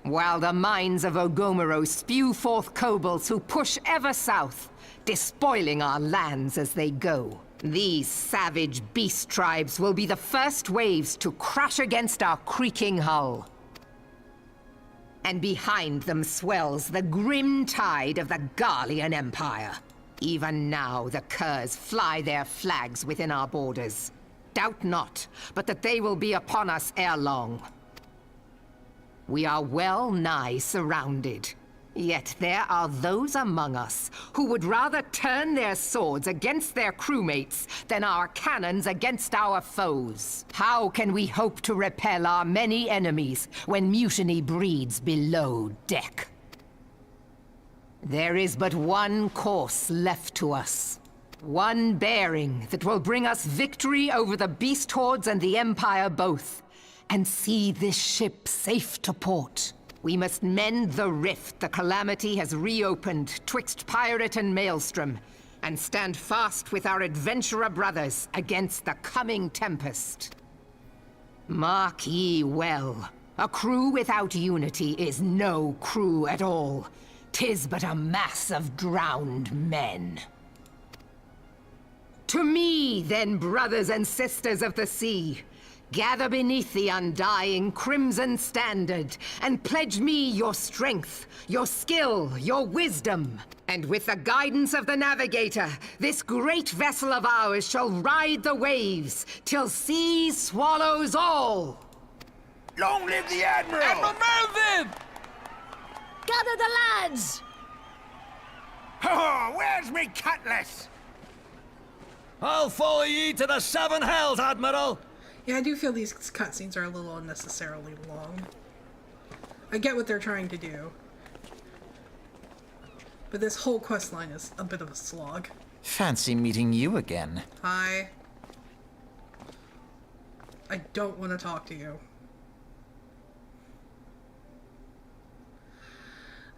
While the mines of Ogomero spew forth kobolds who push ever south, despoiling our lands as they go. These savage beast tribes will be the first waves to crash against our creaking hull. And behind them swells the grim tide of the Gallian Empire. Even now the curs fly their flags within our borders. Doubt not, but that they will be upon us ere long. We are well nigh surrounded. Yet there are those among us who would rather turn their swords against their crewmates than our cannons against our foes. How can we hope to repel our many enemies when mutiny breeds below deck? There is but one course left to us. One bearing that will bring us victory over the beast hordes and the Empire both, and see this ship safe to port. We must mend the rift the calamity has reopened twixt pirate and maelstrom, and stand fast with our adventurer brothers against the coming tempest. Mark ye well, a crew without unity is no crew at all. 'Tis but a mass of drowned men. To me, then, brothers and sisters of the sea, gather beneath the undying crimson standard, and pledge me your strength, your skill, your wisdom. And with the guidance of the navigator, this great vessel of ours shall ride the waves, till sea swallows all! Long live the Admiral! Admiral Melvin! Gather the lads! Oh, where's me cutlass? I'll follow ye to the 7 hells, Admiral! Yeah, I do feel these cutscenes are a little unnecessarily long. I get what they're trying to do. But this whole questline is a bit of a slog. Fancy meeting you again. Hi. I don't want to talk to you.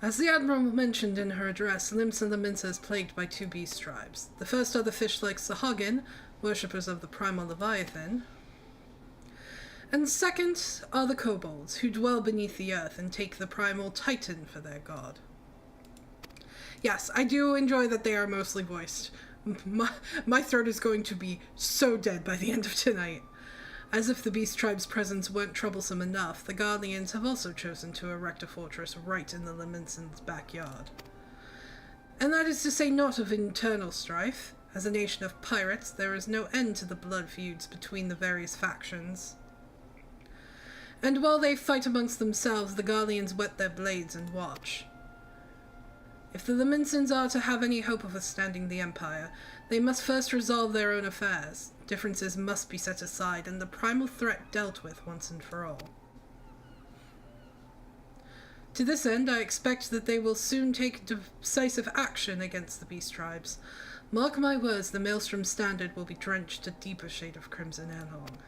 As the Admiral mentioned in her address, Limsa the Minsa is plagued by two beast tribes. The first are the fish like Sahagin, worshippers of the primal Leviathan. And second are the kobolds, who dwell beneath the earth and take the primal Titan for their god. Yes, I do enjoy that they are mostly voiced. My throat is going to be so dead by the end of tonight. As if the beast tribe's presence weren't troublesome enough, the Guardians have also chosen to erect a fortress right in the Liminson's backyard. And that is to say not of internal strife. As a nation of pirates, there is no end to the blood feuds between the various factions. And while they fight amongst themselves, the Guardians whet their blades and watch. If the Liminsons are to have any hope of withstanding the Empire, they must first resolve their own affairs. Differences must be set aside, and the primal threat dealt with once and for all. To this end, I expect that they will soon take decisive action against the beast tribes. Mark my words, the Maelstrom Standard will be drenched a deeper shade of crimson ere long.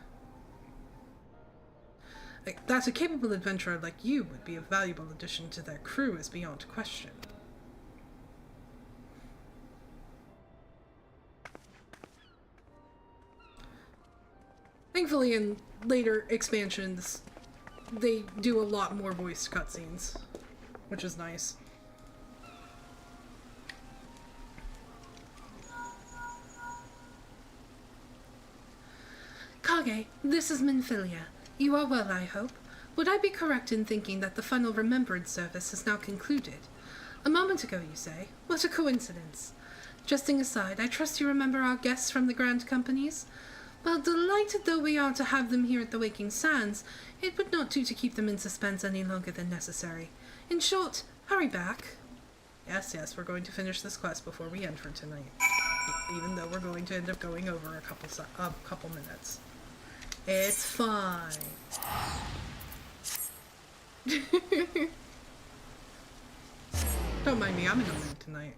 That a capable adventurer like you would be a valuable addition to their crew is beyond question. Thankfully, in later expansions, they do a lot more voiced cutscenes, which is nice. Kage, this is Minfilia. You are well, I hope. Would I be correct in thinking that the final remembrance service has now concluded? A moment ago, you say? What a coincidence. Jesting aside, I trust you remember our guests from the Grand Companies? Well, delighted though we are to have them here at the Waking Sands, it would not do to keep them in suspense any longer than necessary. In short, hurry back. Yes, we're going to finish this quest before we end for tonight. Even though we're going to end up going over a couple minutes. It's fine. Don't mind me, I'm in the mood tonight.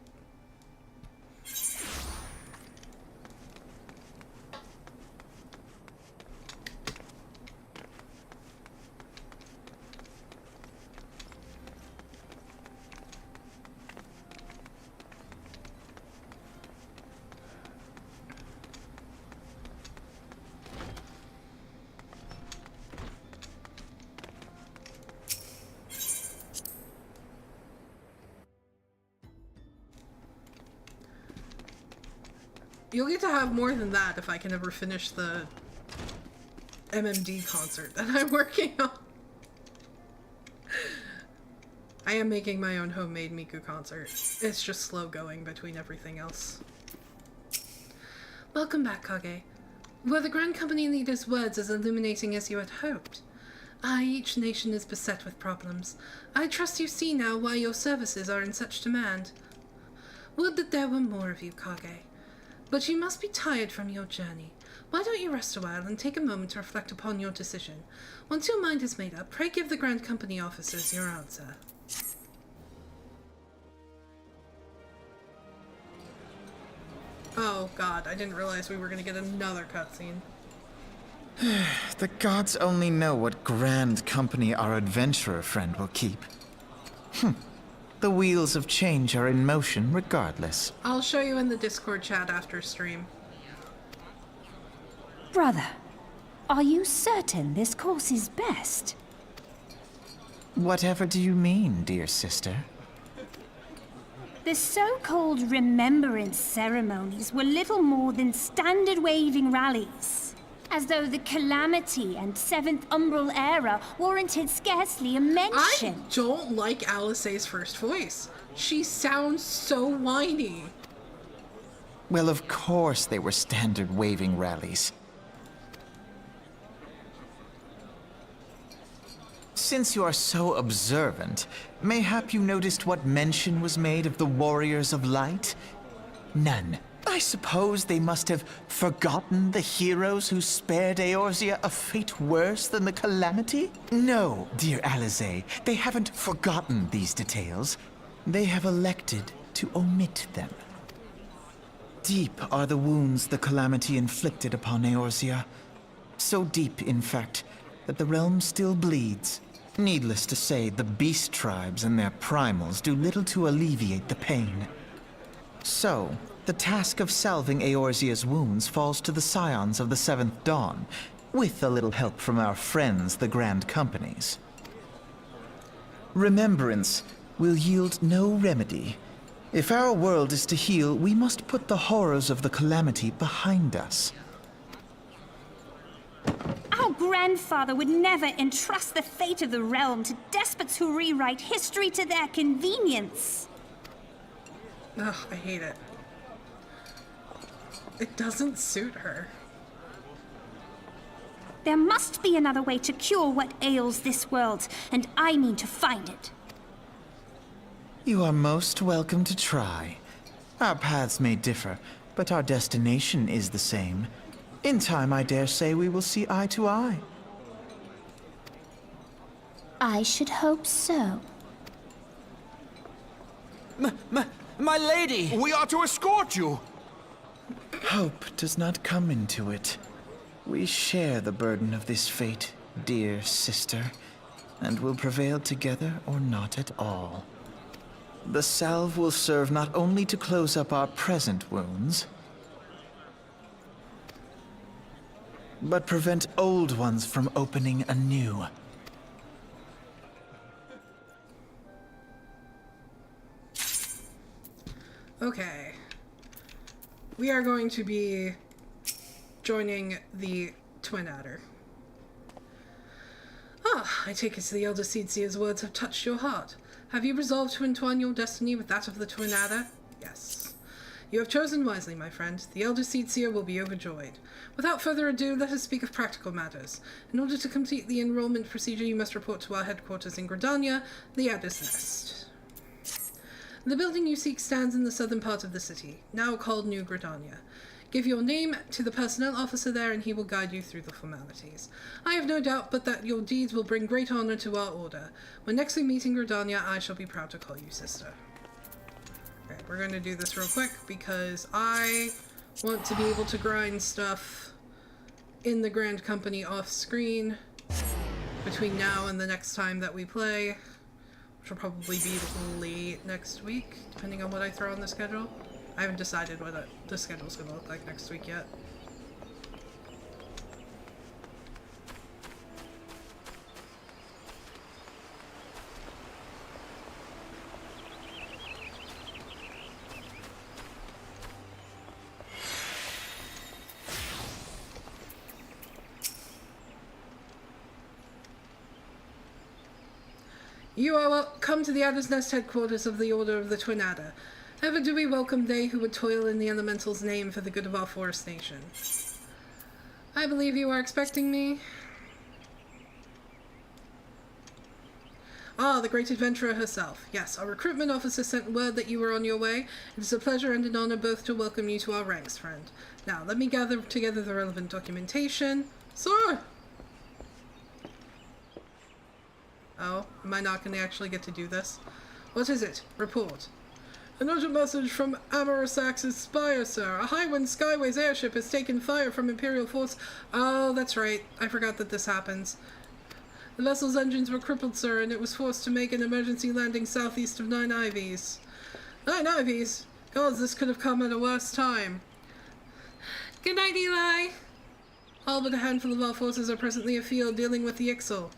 You'll get to have more than that if I can ever finish the MMD concert that I'm working on. I am making my own homemade Miku concert. It's just slow going between everything else. Welcome back, Kage. Were the Grand Company leader's words as illuminating as you had hoped? Each nation is beset with problems. I trust you see now why your services are in such demand. Would that there were more of you, Kage. But you must be tired from your journey. Why don't you rest a while and take a moment to reflect upon your decision? Once your mind is made up, pray give the Grand Company officers your answer. Oh god, I didn't realize we were going to get another cutscene. The gods only know what grand company our adventurer friend will keep. The wheels of change are in motion regardless. I'll show you in the Discord chat after stream. Brother, are you certain this course is best? Whatever do you mean, dear sister? The so-called remembrance ceremonies were little more than standard waving rallies. As though the Calamity and Seventh Umbral Era warranted scarcely a mention. I don't like Alisaie's first voice. She sounds so whiny. Well, of course they were standard waving rallies. Since you are so observant, mayhap you noticed what mention was made of the Warriors of Light? None. I suppose they must have forgotten the heroes who spared Eorzea a fate worse than the Calamity? No, dear Alisaie, they haven't forgotten these details. They have elected to omit them. Deep are the wounds the Calamity inflicted upon Eorzea. So deep, in fact, that the realm still bleeds. Needless to say, the beast tribes and their primals do little to alleviate the pain. So, the task of salving Eorzea's wounds falls to the scions of the Seventh Dawn, with a little help from our friends, the Grand Companies. Remembrance will yield no remedy. If our world is to heal, we must put the horrors of the calamity behind us. Our grandfather would never entrust the fate of the realm to despots who rewrite history to their convenience. Ugh, I hate it. It doesn't suit her. There must be another way to cure what ails this world, and I mean to find it. You are most welcome to try. Our paths may differ, but our destination is the same. In time, I dare say we will see eye to eye. I should hope so. My lady! We are to escort you! Hope does not come into it. We share the burden of this fate, dear sister, and will prevail together or not at all. The salve will serve not only to close up our present wounds, but prevent old ones from opening anew. Okay. We are going to be joining the Twin Adder. Ah, I take it the Elder Seedseer's words have touched your heart. Have you resolved to entwine your destiny with that of the Twin Adder? Yes. You have chosen wisely, my friend. The Elder Seedseer will be overjoyed. Without further ado, let us speak of practical matters. In order to complete the enrollment procedure, you must report to our headquarters in Gridania, the Adder's Nest. The building you seek stands in the southern part of the city, now called New Gridania. Give your name to the personnel officer there and he will guide you through the formalities. I have no doubt but that your deeds will bring great honor to our order. When next we meet in Gridania, I shall be proud to call you sister. Okay, we're going to do this real quick because I want to be able to grind stuff in the Grand Company off screen between now and the next time that we play, which will probably be late next week, depending on what I throw on the schedule. I haven't decided what the schedule's going to look like next week yet. You are welcome to the Adder's Nest headquarters of the Order of the Twin Adder. Ever do we welcome they who would toil in the elemental's name for the good of our forest nation. I believe you are expecting me. Ah, the great adventurer herself. Yes, our recruitment officer sent word that you were on your way. It is a pleasure and an honor both to welcome you to our ranks, friend. Now, let me gather together the relevant documentation. Sir! Oh, am I not going to actually get to do this? What is it? Report. An urgent message from Amarasax's spire, sir. A Highwind Skyways airship has taken fire from Imperial force. Oh, that's right. I forgot that this happens. The vessel's engines were crippled, sir, and it was forced to make an emergency landing southeast of 9 Ivies. 9 Ivies? God, this could have come at a worse time. Good night, Eli. All but a handful of our forces are presently afield dealing with the Ixal.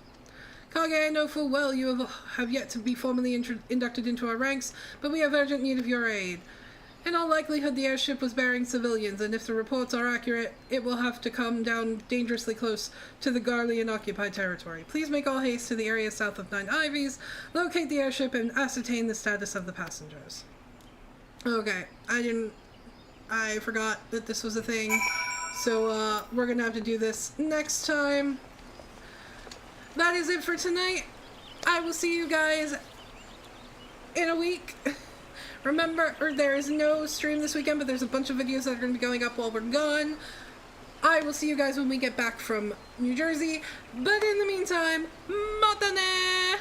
Kage, I know full well you have yet to be formally inducted into our ranks, but we have urgent need of your aid. In all likelihood, the airship was bearing civilians, and if the reports are accurate, it will have to come down dangerously close to the Garlean-occupied territory. Please make all haste to the area south of 9 Ivies, locate the airship, and ascertain the status of the passengers. Okay, I forgot that this was a thing, so we're gonna have to do this next time. That is it for tonight. I will see you guys in a week. Remember, there is no stream this weekend, but there's a bunch of videos that are going to be going up while we're gone. I will see you guys when we get back from New Jersey. But in the meantime, matane!